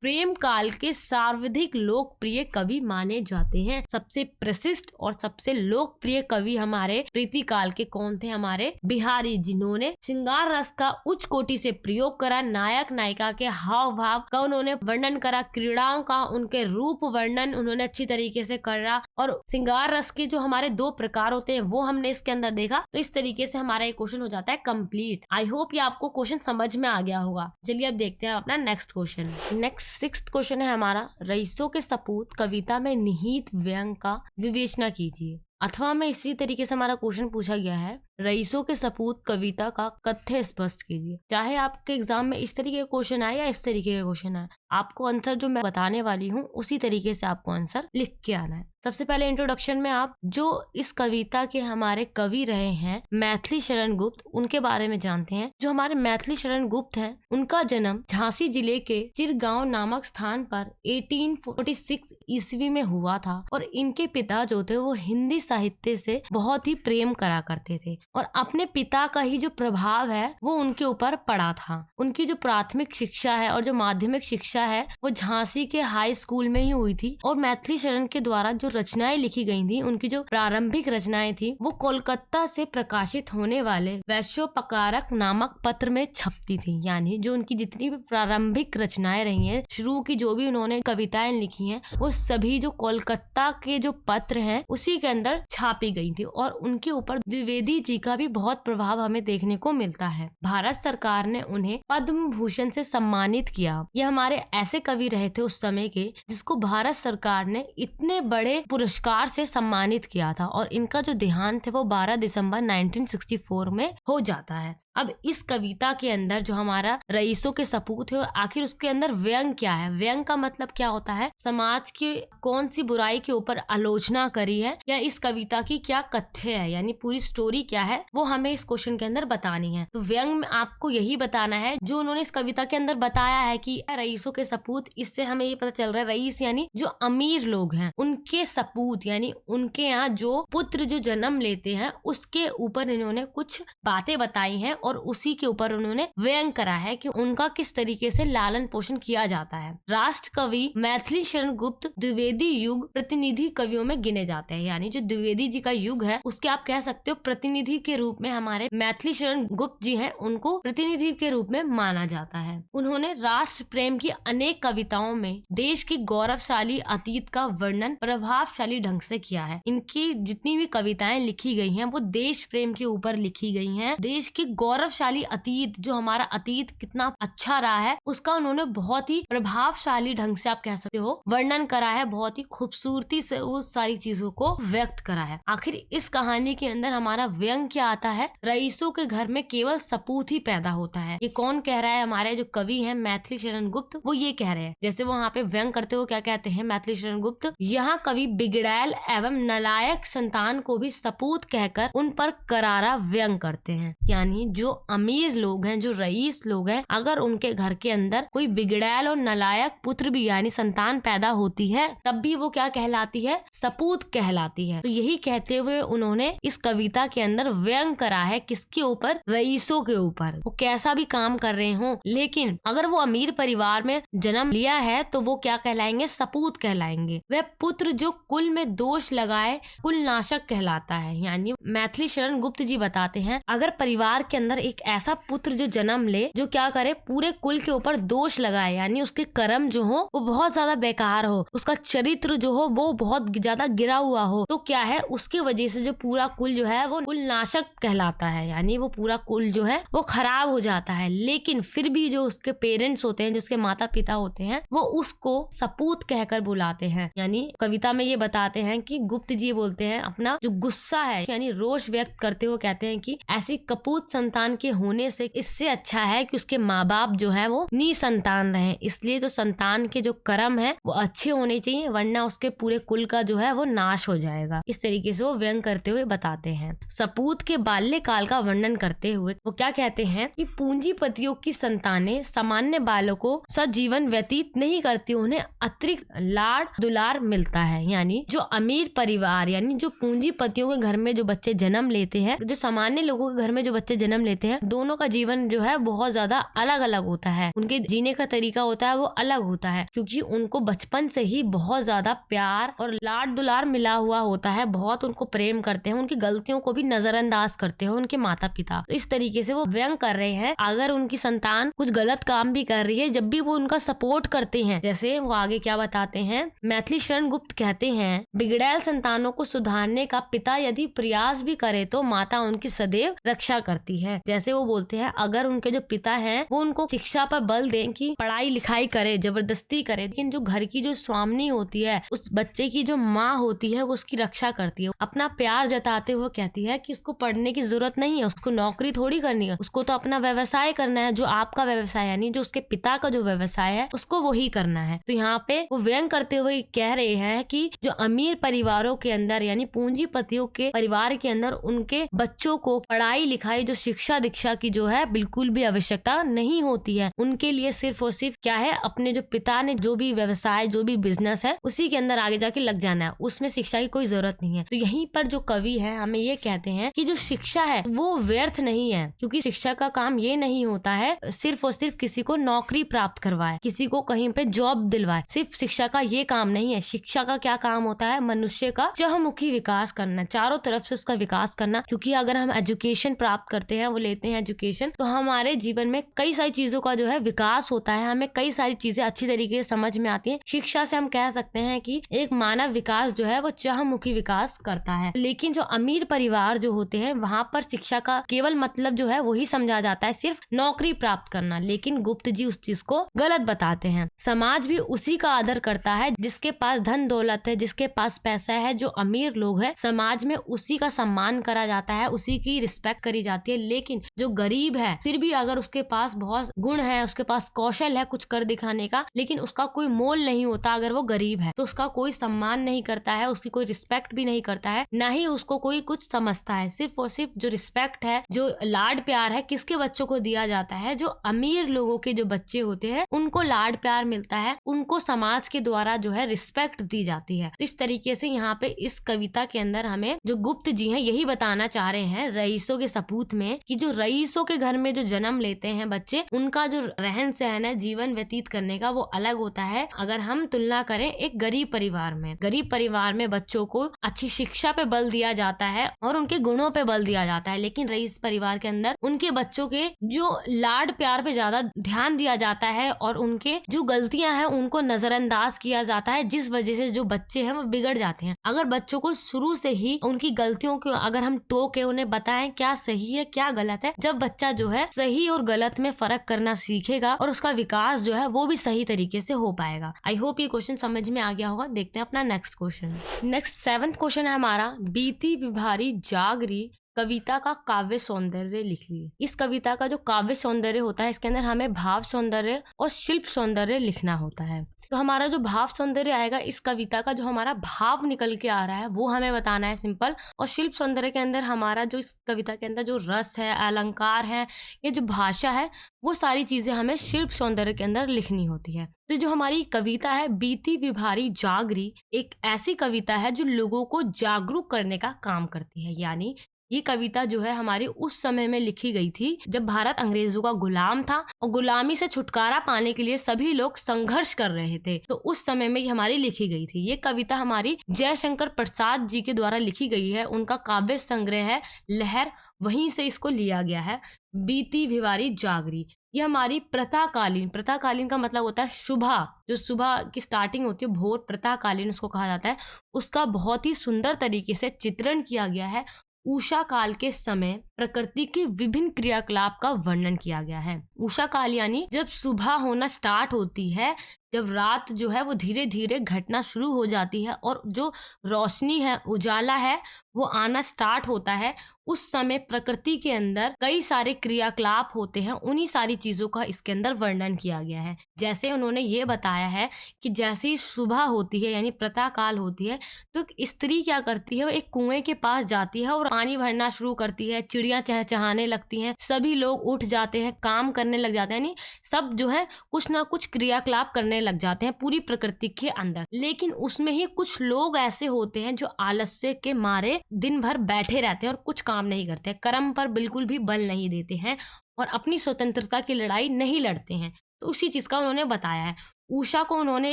प्रेम काल के सर्वाधिक लोकप्रिय कवि माने जाते हैं। सबसे प्रसिद्ध और सबसे लोकप्रिय कवि हमारे प्रीति काल के कौन थे, हमारे बिहारी, जिन्होंने श्रृंगार रस का उच्च कोटि से प्रयोग करा। नायक नायिका के हाव भाव का उन्होंने वर्णन करा, क्रीड़ाओं का उनके रूप वर्णन उन्होंने अच्छी तरीके से करा और श्रृंगार रस के जो हमारे दो प्रकार होते हैं वो हमने इसके अंदर देखा। तो इस तरीके से हमारा ये क्वेश्चन हो जाता है कंप्लीट। आई होप ये आपको क्वेश्चन समझ में आ गया होगा। चलिए अब देखते हैं अपना next question. Next 6th question है हमारा, रईसों के सपूत कविता में निहित व्यंग का विवेचना कीजिए। अथवा में इसी तरीके से हमारा क्वेश्चन पूछा गया है, रईसों के सपूत कविता का कथ्य स्पष्ट कीजिए। चाहे आपके एग्जाम में इस तरीके का क्वेश्चन आए या इस तरीके का क्वेश्चन आए, आपको आंसर जो मैं बताने वाली हूँ उसी तरीके से आपको आंसर लिख के आना है। सबसे पहले इंट्रोडक्शन में आप जो इस कविता के हमारे कवि रहे हैं मैथिली शरण गुप्त, उनके बारे में जानते हैं। जो हमारे मैथिली शरण गुप्त हैं, उनका जन्म झांसी जिले के चिरगांव नामक स्थान पर 1846 ईस्वी में हुआ था और इनके पिता जो थे वो हिंदी साहित्य से बहुत ही प्रेम करा करते थे और अपने पिता का ही जो प्रभाव है वो उनके ऊपर पड़ा था। उनकी जो प्राथमिक शिक्षा है और जो माध्यमिक शिक्षा है वो झांसी के हाई स्कूल में ही हुई थी और मैथिली शरण के द्वारा जो रचनाएं लिखी गई थी, उनकी जो प्रारंभिक रचनाएं थी वो कोलकाता से प्रकाशित होने वाले वैश्योपकारक नामक पत्र में छपती थी। यानी जो उनकी जितनी भी प्रारंभिक रचनाएं रही हैं, शुरू की जो भी उन्होंने कविताएं लिखी हैं, वो सभी जो कोलकाता के जो पत्र हैं उसी के अंदर छापी गई थी और उनके ऊपर द्विवेदी जी का भी बहुत प्रभाव हमें देखने को मिलता है। भारत सरकार ने उन्हें पद्म भूषण से सम्मानित किया। ये हमारे ऐसे कवि रहे थे उस समय के जिसको भारत सरकार ने इतने बड़े पुरस्कार से सम्मानित किया था और इनका जो देहांत है वो 12 दिसंबर 1964 में हो जाता है। अब इस कविता के अंदर जो हमारा रईसों के सपूत है, आखिर उसके अंदर व्यंग क्या है? व्यंग का मतलब क्या होता है? समाज की कौन सी बुराई के ऊपर आलोचना करी है या इस कविता की क्या कथ्य है, यानी पूरी स्टोरी क्या है वो हमें इस क्वेश्चन के अंदर बतानी है। तो व्यंग में आपको यही बताना है जो उन्होंने इस कविता के अंदर बताया है कि रईसों के सपूत। इससे हमें ये पता चल रहा है रईस यानी जो अमीर लोग हैं उनके सपूत यानी उनके यहाँ जो पुत्र जो जन्म लेते हैं उसके ऊपर इन्होंने कुछ बातें बताई हैं और उसी के ऊपर उन्होंने व्यंग करा है कि उनका किस तरीके से लालन पोषण किया जाता है। राष्ट्र कवि मैथिली शरण गुप्त द्विवेदी युग प्रतिनिधि कवियों में गिने जाते हैं, यानी जो द्विवेदी जी का युग है उसके आप कह सकते हो प्रतिनिधि के रूप में हमारे मैथिली शरण गुप्त जी हैं उनको प्रतिनिधि के रूप में माना जाता है। उन्होंने राष्ट्र प्रेम की अनेक कविताओं में देश की गौरवशाली अतीत का वर्णन प्रभावशाली ढंग से किया है। इनकी जितनी भी कविताएं लिखी गई हैं वो देश प्रेम के ऊपर लिखी गई हैं। देश की गौरवशाली अतीत, जो हमारा अतीत कितना अच्छा रहा है उसका उन्होंने बहुत ही प्रभावशाली ढंग से आप कह सकते हो वर्णन करा है। बहुत ही खूबसूरती से वो सारी चीजों को व्यक्त करा है। आखिर इस कहानी के अंदर हमारा व्यंग क्या आता है? रईसों के घर में केवल सपूत ही पैदा होता है। ये कौन कह रहा है? हमारे जो कवि हैं मैथिली शरण गुप्त वो ये कह रहे हैं। जैसे वो वहाँ पे व्यंग करते हुए क्या कहते हैं मैथिली शरण गुप्त, यहाँ कवि बिगड़ैल एवं नालायक संतान को भी सपूत कहकर उन पर करारा व्यंग करते हैं। यानी जो अमीर लोग हैं, जो रईस लोग हैं, अगर उनके घर के अंदर कोई बिगड़ैल और नालायक पुत्र भी यानी संतान पैदा होती है तब भी वो क्या कहलाती है? सपूत कहलाती है। तो यही कहते हुए उन्होंने इस कविता के अंदर व्यंग करा है किसके ऊपर? रईसों के ऊपर। वो कैसा भी काम कर रहे हो लेकिन अगर वो अमीर परिवार में जन्म लिया है तो वो क्या कहलाएंगे? सपूत कहलाएंगे। वह पुत्र जो कुल में दोष लगाए कुल नाशक कहलाता है। यानी मैथिली शरण गुप्त जी बताते हैं अगर परिवार के अंदर एक ऐसा पुत्र जो जन्म ले जो क्या करे पूरे कुल के ऊपर दोष लगाए, यानी उसके कर्म जो हो वो बहुत ज्यादा बेकार हो, उसका चरित्र जो हो वो बहुत ज्यादा गिरा हुआ हो, तो क्या है उसके वजह से जो पूरा कुल जो है वो कुल नाशक कहलाता है। यानी वो पूरा कुल जो है वो खराब हो जाता है। लेकिन फिर भी जो उसके पेरेंट्स होते हैं, जो उसके माता पिता होते हैं, वो उसको सपूत कहकर बुलाते हैं। यानी कविता में ये बताते हैं कि गुप्त जी बोलते हैं अपना जो गुस्सा है यानी रोष व्यक्त करते हुए कहते हैं कि ऐसी कपूत संतान के होने से इससे अच्छा है कि उसके माँ बाप जो है वो निसंतान रहे। इसलिए जो संतान के जो कर्म है वो अच्छे होने चाहिए वरना उसके पूरे कुल का जो है वो नाश हो जाएगा। इस तरीके से वो व्यंग करते हुए बताते हैं। सपूत के बाल्यकाल का वर्णन करते हुए वो क्या कहते हैं कि पूंजीपतियों की संतानें सामान्य बालों को सजीवन व्यतीत नहीं करती, उन्हें अतिरिक्त लाड़ दुलार मिलता है। यानी जो अमीर परिवार यानी जो पूंजीपतियों के घर में जो बच्चे जन्म लेते हैं, जो सामान्य लोगों के घर में जो बच्चे जन्म लेते हैं, दोनों का जीवन जो है बहुत ज्यादा अलग अलग होता है। उनके जीने का तरीका होता है वो अलग होता है क्योंकि उनको बचपन से ही बहुत ज्यादा प्यार और लाड दुलार मिला हुआ होता है। बहुत उनको प्रेम करते हैं, उनकी गलतियों को भी नजरअंदाज करते हैं उनके माता पिता। तो इस तरीके से वो व्यंग कर रहे हैं अगर उनकी संतान कुछ गलत काम भी कर रही है जब भी वो उनका सपोर्ट करते हैं। जैसे वो आगे क्या बताते हैं, मैथिली शरण गुप्त कहते हैं बिगड़ैल संतानों को सुधारने का पिता यदि प्रयास भी करे तो माता उनकी सदैव रक्षा करती है। जैसे वो बोलते हैं अगर उनके जो पिता हैं वो उनको शिक्षा पर बल दें कि पढ़ाई लिखाई करे, जबरदस्ती करे, लेकिन जो घर की जो स्वामिनी होती है, उस बच्चे की जो माँ होती है वो उसकी रक्षा करती है। अपना प्यार जताते हुए कहती है कि उसको पढ़ने की जरूरत नहीं है, उसको नौकरी थोड़ी करनी है, उसको तो अपना व्यवसाय करना है, जो आपका व्यवसाय यानी जो उसके पिता का जो व्यवसाय है उसको वही करना है। तो यहाँ पे वो व्यंग करते हुए कह रहे हैं कि जो अमीर परिवारों के अंदर यानी पूंजीपतियों के परिवार के अंदर उनके बच्चों को पढ़ाई लिखाई जो शिक्षा दीक्षा की जो है बिल्कुल भी आवश्यकता नहीं होती है। उनके लिए सिर्फ और सिर्फ क्या है, अपने जो पिता ने जो भी व्यवसाय जो भी बिजनेस है उसी के अंदर आगे जाके लग जाना है, उसमें शिक्षा की कोई जरूरत नहीं है। तो यहीं पर जो कवि है हमें ये कहते हैं कि जो शिक्षा है वो व्यर्थ नहीं है, क्योंकि शिक्षा का काम ये नहीं होता है सिर्फ और सिर्फ किसी को नौकरी प्राप्त करवाए, किसी को कहीं पे जॉब दिलवाए। सिर्फ शिक्षा का ये काम नहीं है। शिक्षा का क्या काम होता है? मनुष्य का चहुमुखी विकास करना, चारों तरफ से उसका विकास करना। क्योंकि अगर हम एजुकेशन प्राप्त करते हैं, वो लेते हैं एजुकेशन, तो हमारे जीवन में कई सारी चीजों का जो है विकास होता है, हमें कई सारी चीजें अच्छी तरीके से समझ में आती हैं। शिक्षा से हम कह सकते हैं कि एक मानव विकास जो है वो चहुमुखी विकास करता है। लेकिन जो अमीर परिवार जो होते हैं वहां पर शिक्षा का केवल मतलब जो है वही समझा जाता है, सिर्फ नौकरी प्राप्त करना। लेकिन गुप्त जी उस चीज को गलत बताते हैं। समाज भी उसी का आदर करता है जिसके पास धन दौलत है, जिसके पास पैसा है। जो अमीर लोग हैं समाज में उसी का सम्मान करा जाता है, उसी की रिस्पेक्ट करी जाती है। लेकिन जो गरीब है फिर भी अगर उसके पास बहुत गुण है, उसके पास कौशल है कुछ कर दिखाने का, लेकिन उसका कोई मोल नहीं होता, अगर वो गरीब है तो उसका कोई सम्मान नहीं करता है, उसकी कोई रिस्पेक्ट भी नहीं करता है, ना ही उसको कोई कुछ समझता है। सिर्फ और सिर्फ जो रिस्पेक्ट है, जो लाड प्यार है, किसके बच्चों को दिया जाता है? जो अमीर लोगों के जो बच्चे होते हैं उनको लाड प्यार मिलता है, उनको समाज के द्वारा जो है रिस्पेक्ट दी जाती है। तो इस तरीके से यहाँ पे इस कविता के अंदर हमें जो गुप्त जी हैं यही बताना चाह रहे हैं रईसों के सपूत में कि जो रईसों के घर में जो जन्म लेते हैं बच्चे, उनका जो रहन सहन है, जीवन व्यतीत करने का, वो अलग होता है अगर हम तुलना करें एक गरीब परिवार में। गरीब परिवार में बच्चों को अच्छी शिक्षा पे बल दिया जाता है और उनके गुणों पे बल दिया जाता है, लेकिन रईस परिवार के अंदर उनके बच्चों के जो लाड प्यार पे ज्यादा ध्यान दिया जाता है और उनके जो गलतियां हैं उनको नजरअंदाज किया जाता है, जिस वजह से जो बच्चे हैं वो बिगड़ जाते हैं। अगर बच्चों को शुरू से ही उनकी गलतियों को अगर हम टोके उन्हें बताएं क्या सही है क्या गलत है, जब बच्चा जो है सही और गलत में फर्क करना सीखेगा और उसका विकास जो है वो भी सही तरीके से हो पाएगा। आई होप ये क्वेश्चन समझ में आ गया होगा। देखते हैं अपना next question. Next 7th question है हमारा, बीती विभारी जागरी कविता का काव्य सौंदर्य लिखिए। इस कविता का जो काव्य सौंदर्य होता है इसके अंदर हमें भाव सौंदर्य और शिल्प सौंदर्य लिखना होता है। तो हमारा जो भाव सौंदर्य आएगा, इस कविता का जो हमारा भाव निकल के आ रहा है वो हमें बताना है सिंपल। और शिल्प सौंदर्य के अंदर हमारा जो इस कविता के अंदर जो रस है, अलंकार है, ये जो भाषा है, वो सारी चीजें हमें शिल्प सौंदर्य के अंदर लिखनी होती है। तो जो हमारी कविता है बीती विभारी जागरी, एक ऐसी कविता है जो लोगों को जागरूक करने का काम करती है। यानी ये कविता जो है हमारी उस समय में लिखी गई थी जब भारत अंग्रेजों का गुलाम था और गुलामी से छुटकारा पाने के लिए सभी लोग संघर्ष कर रहे थे। तो उस समय में ये हमारी लिखी गई थी। ये कविता हमारी जयशंकर प्रसाद जी के द्वारा लिखी गई है। उनका काव्य संग्रह है लहर, वहीं से इसको लिया गया है। बीती भिवारी जागरी ये हमारी प्रातःकालीन, प्रातःकालीन का मतलब होता है सुबह, जो सुबह की स्टार्टिंग होती है भोर, प्रातःकालीन उसको कहा जाता है। उसका बहुत ही सुंदर तरीके से चित्रण किया गया है। उषा काल के समय प्रकृति के विभिन्न क्रियाकलाप का वर्णन किया गया है। उषा काल यानी जब सुबह होना स्टार्ट होती है, जब रात जो है वो धीरे धीरे घटना शुरू हो जाती है और जो रोशनी है, उजाला है, वो आना स्टार्ट होता है, उस समय प्रकृति के अंदर कई सारे क्रियाकलाप होते हैं। उन्हीं सारी चीजों का इसके अंदर वर्णन किया गया है। जैसे उन्होंने ये बताया है कि जैसे ही सुबह होती है यानी प्रातः काल होती है, तो स्त्री क्या करती है, वो एक कुएं के पास जाती है और पानी भरना शुरू करती है। चिड़ियां चहचहाने लगती हैं, सभी लोग उठ जाते हैं, काम करने लग जाते हैं, यानी सब जो है कुछ ना कुछ क्रियाकलाप करने लग जाते हैं पूरी प्रकृति के अंदर। लेकिन उसमें ही कुछ लोग ऐसे होते हैं जो आलस्य के मारे दिन भर बैठे रहते हैं और कुछ काम नहीं करते, कर्म पर बिल्कुल भी बल नहीं देते हैं और अपनी स्वतंत्रता की लड़ाई नहीं लड़ते हैं। तो उसी चीज का उन्होंने बताया है। उषा को उन्होंने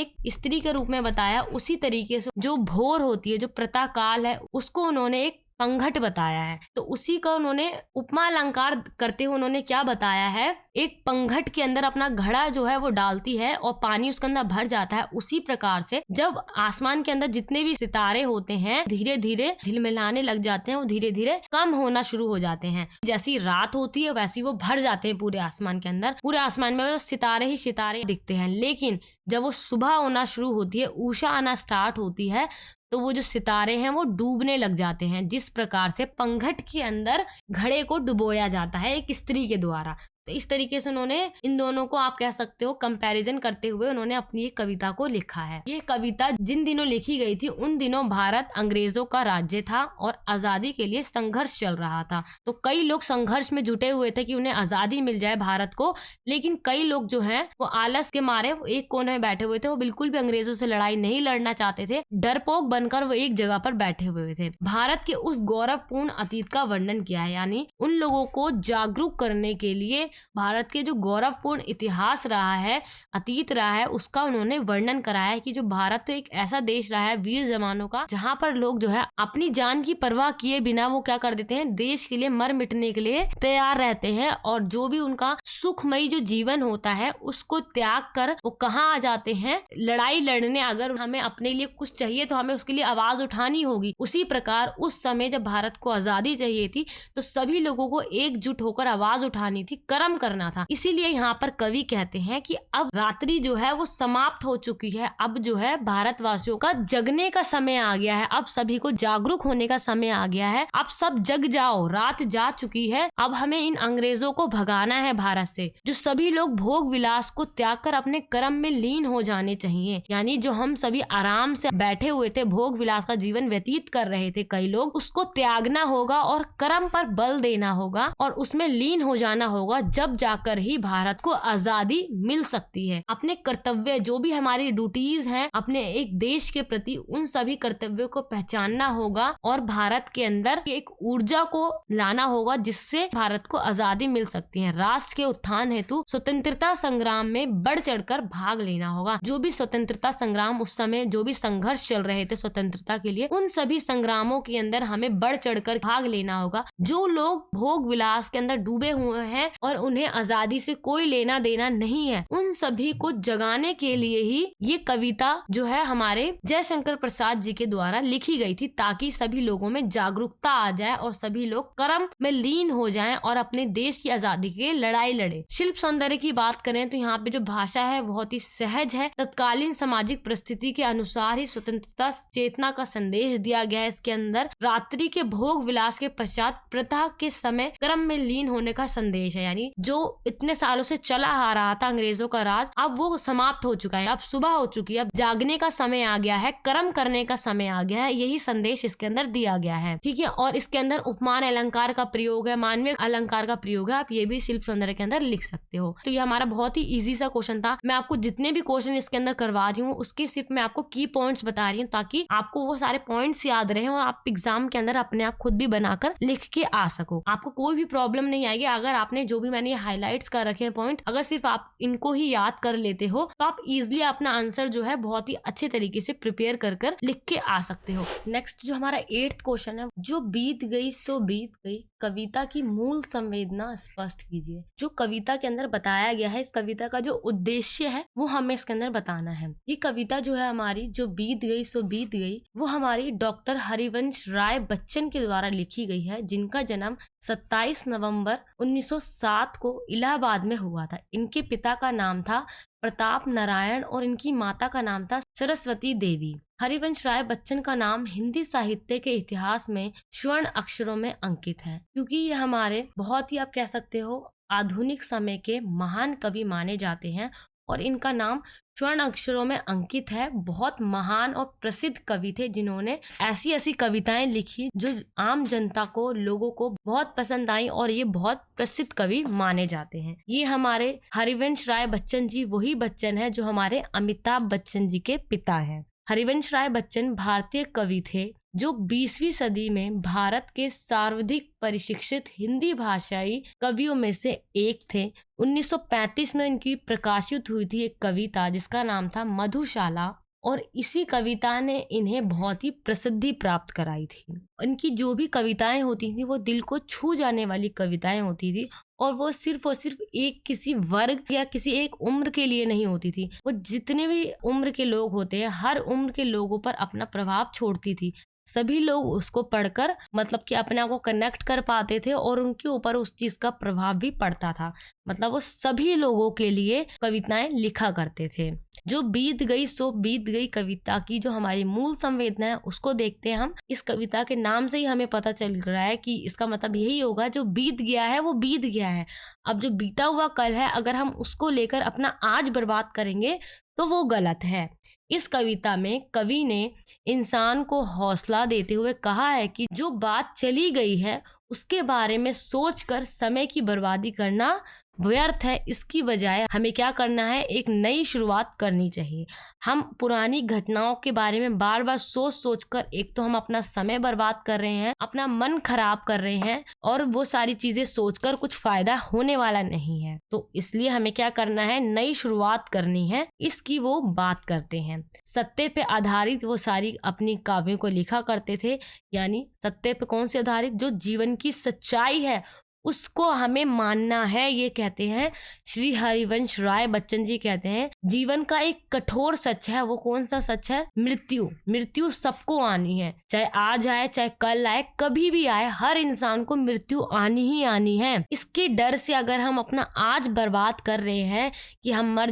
एक स्त्री के रूप में बताया। उसी तरीके से जो भोर होती है, जो प्रातः काल है, उसको उन्होंने एक पंघट बताया है। तो उसी का उन्होंने उपमा अलंकार करते हुए उन्होंने क्या बताया है, एक पंघट के अंदर अपना घड़ा जो है वो डालती है और पानी उसके अंदर भर जाता है। उसी प्रकार से जब आसमान के अंदर जितने भी सितारे होते हैं धीरे धीरे झिलमिलाने लग जाते हैं, वो धीरे धीरे कम होना शुरू हो जाते हैं। जैसी रात होती है वैसी वो भर जाते हैं पूरे आसमान के अंदर। पूरे आसमान में सितारे ही सितारे दिखते हैं। लेकिन जब वो सुबह होना शुरू होती है, उषा आना स्टार्ट होती है, तो वो जो सितारे हैं वो डूबने लग जाते हैं। जिस प्रकार से पंघट के अंदर घड़े को डुबोया जाता है एक स्त्री के द्वारा। तो इस तरीके से उन्होंने इन दोनों को आप कह सकते हो कंपैरिजन करते हुए उन्होंने अपनी एक कविता को लिखा है। ये कविता जिन दिनों लिखी गई थी उन दिनों भारत अंग्रेजों का राज्य था और आजादी के लिए संघर्ष चल रहा था। तो कई लोग संघर्ष में जुटे हुए थे कि उन्हें आजादी मिल जाए भारत को। लेकिन कई लोग जो हैं वो आलस के मारे वो एक कोने में बैठे हुए थे। वो बिल्कुल भी अंग्रेजों से लड़ाई नहीं लड़ना चाहते थे। डरपोक बनकर वो एक जगह पर बैठे हुए थे। भारत के उस गौरवपूर्ण अतीत का वर्णन किया है, यानी उन लोगों को जागरूक करने के लिए भारत के जो गौरवपूर्ण इतिहास रहा है, अतीत रहा है, उसका उन्होंने वर्णन कराया है कि जो भारत तो एक ऐसा देश रहा है वीर जवानों का, जहां पर लोग जो है अपनी जान की परवाह किए बिना वो क्या कर देते हैं, देश के लिए मर मिटने के लिए तैयार रहते हैं। और जो भी उनका सुखमयी जो जीवन होता है उसको त्याग कर वो कहाँ आ जाते हैं, लड़ाई लड़ने। अगर हमें अपने लिए कुछ चाहिए तो हमें उसके लिए आवाज उठानी होगी। उसी प्रकार उस समय जब भारत को आजादी चाहिए थी तो सभी लोगों को एकजुट होकर आवाज उठानी थी, कर्म कर्म करना था। इसीलिए यहाँ पर कवि कहते हैं कि अब रात्रि जो है वो समाप्त हो चुकी है, अब जो है भारतवासियों का जगने का समय आ गया है, अब सभी को जागरूक होने का समय आ गया है, अब सब जग जाओ, रात जा चुकी है, अब हमें इन अंग्रेजों को भगाना है भारत से। जो सभी लोग भोग विलास को त्याग कर अपने कर्म में लीन हो जाने चाहिए, यानी जो हम सभी आराम से बैठे हुए थे, भोग विलास का जीवन व्यतीत कर रहे थे कई लोग, उसको त्यागना होगा और कर्म पर बल देना होगा और उसमें लीन हो जाना होगा, जब जाकर ही भारत को आजादी मिल सकती है। अपने कर्तव्य जो भी हमारी ड्यूटीज हैं अपने एक देश के प्रति, उन सभी कर्तव्यों को पहचानना होगा और भारत के अंदर एक ऊर्जा को लाना होगा जिससे भारत को आजादी मिल सकती है। राष्ट्र के उत्थान हेतु स्वतंत्रता संग्राम में बढ़ चढ़कर भाग लेना होगा। जो भी स्वतंत्रता संग्राम उस समय जो भी संघर्ष चल रहे थे स्वतंत्रता के लिए, उन सभी संग्रामों के अंदर हमें बढ़ चढ़कर भाग लेना होगा। जो लोग भोग विलास के अंदर डूबे हुए हैं और उन्हें आजादी से कोई लेना देना नहीं है, उन सभी को जगाने के लिए ही ये कविता जो है हमारे जयशंकर प्रसाद जी के द्वारा लिखी गई थी, ताकि सभी लोगों में जागरूकता आ जाए और सभी लोग कर्म में लीन हो जाएं और अपने देश की आजादी के लिए लड़ाई लड़े। शिल्प सौंदर्य की बात करें तो यहाँ पे जो भाषा है बहुत ही सहज है। तत्कालीन सामाजिक परिस्थिति के अनुसार ही स्वतंत्रता चेतना का संदेश दिया गया है। इसके अंदर रात्रि के भोग विलास के पश्चात प्रथा के समय कर्म में लीन होने का संदेश है, यानी जो इतने सालों से चला आ रहा था अंग्रेजों का राज, अब वो समाप्त हो चुका है, अब सुबह हो चुकी है, अब जागने का समय आ गया है, कर्म करने का समय आ गया है। यही संदेश इसके अंदर दिया गया है, ठीक है। और इसके अंदर उपमान अलंकार का प्रयोग है, मानवीय अलंकार का प्रयोग है, आप ये भी शिल्प सौंदर्य के अंदर लिख सकते हो। तो ये हमारा बहुत ही इजी सा क्वेश्चन था। मैं आपको जितने भी क्वेश्चन इसके अंदर करवा रही हूँ उसके सिर्फ मैं आपको की पॉइंट्स बता रही हूँ, ताकि आपको वो सारे पॉइंट्स याद रहे और आप एग्जाम के अंदर अपने आप खुद भी बनाकर लिख के आ सको। आपको कोई भी प्रॉब्लम नहीं आएगी अगर आपने जो भी मैंने हाईलाइट्स कर रखे हैं पॉइंट, अगर सिर्फ आप इनको ही याद कर लेते हो तो आप इजिली अपना आंसर जो है बहुत ही अच्छे तरीके से प्रिपेयर कर लिख के आ सकते हो। नेक्स्ट जो हमारा 8th क्वेश्चन है, जो बीत गई सो बीत गई, कविता की मूल संवेदना स्पष्ट कीजिए। जो कविता के अंदर बताया गया है, इस कविता का जो उद्देश्य है वो हमें इसके अंदर बताना है। ये कविता जो है हमारी जो बीत गई सो बीत गई, वो हमारी डॉक्टर हरिवंश राय बच्चन के द्वारा लिखी गई है, जिनका जन्म 27 नवंबर 1907 को इलाहाबाद में हुआ था। इनके पिता का नाम था प्रताप नारायण और इनकी माता का नाम था सरस्वती देवी। हरिवंश राय बच्चन का नाम हिंदी साहित्य के इतिहास में स्वर्ण अक्षरों में अंकित है, क्योंकि ये हमारे बहुत ही आप कह सकते हो आधुनिक समय के महान कवि माने जाते हैं और इनका नाम स्वर्ण अक्षरों में अंकित है। बहुत महान और प्रसिद्ध कवि थे जिन्होंने ऐसी ऐसी कविताएं लिखी जो आम जनता को, लोगों को बहुत पसंद आई और ये बहुत प्रसिद्ध कवि माने जाते हैं। ये हमारे हरिवंश राय बच्चन जी वही बच्चन है जो हमारे अमिताभ बच्चन जी के पिता हैं। हरिवंश राय बच्चन भारतीय कवि थे जो 20वीं सदी में भारत के सर्वाधिक परिशिक्षित हिंदी भाषाई कवियों में से एक थे। 1935 में इनकी प्रकाशित हुई थी एक कविता जिसका नाम था मधुशाला, और इसी कविता ने इन्हें बहुत ही प्रसिद्धि प्राप्त कराई थी। इनकी जो भी कविताएं होती थी वो दिल को छू जाने वाली कविताएं होती थी और वो सिर्फ एक किसी वर्ग या किसी एक उम्र के लिए नहीं होती थी। वो जितने भी उम्र के लोग होते हैं हर उम्र के लोगों पर अपना प्रभाव छोड़ती थी। सभी लोग उसको पढ़कर मतलब कि अपने आप को कनेक्ट कर पाते थे और उनके ऊपर उस चीज का प्रभाव भी पड़ता था। मतलब वो सभी लोगों के लिए कविताएं लिखा करते थे। जो बीत गई सो बीत गई कविता की जो हमारी मूल संवेदना है उसको देखते हैं हम। इस कविता के नाम से ही हमें पता चल रहा है कि इसका मतलब यही होगा जो बीत गया है वो बीत गया है। अब जो बीता हुआ कल है अगर हम उसको लेकर अपना आज बर्बाद करेंगे तो वो गलत है। इस कविता में कवि ने इंसान को हौसला देते हुए कहा है कि जो बात चली गई है उसके बारे में सोचकर समय की बर्बादी करना व्यर्थ है। इसकी बजाय हमें क्या करना है, एक नई शुरुआत करनी चाहिए। हम पुरानी घटनाओं के बारे में बार बार सोच कर एक तो हम अपना समय बर्बाद कर रहे हैं, अपना मन खराब कर रहे हैं और वो सारी चीजें सोचकर कुछ फायदा होने वाला नहीं है। तो इसलिए हमें क्या करना है, नई शुरुआत करनी है। इसकी वो बात करते हैं। सत्य पे आधारित वो सारी अपनी काव्यों को लिखा करते थे, यानी सत्य पे कौन से आधारित, जो जीवन की सच्चाई है उसको हमें मानना है। ये कहते हैं श्री हरिवंश राय बच्चन जी कहते हैं जीवन का एक कठोर सच है। वो कौन सा सच है? मृत्यु। मृत्यु सबको आनी है, चाहे आज आए चाहे कल आए, कभी भी आए, हर इंसान को मृत्यु आनी ही आनी है। इसके डर से अगर हम अपना आज बर्बाद कर रहे हैं कि हम मर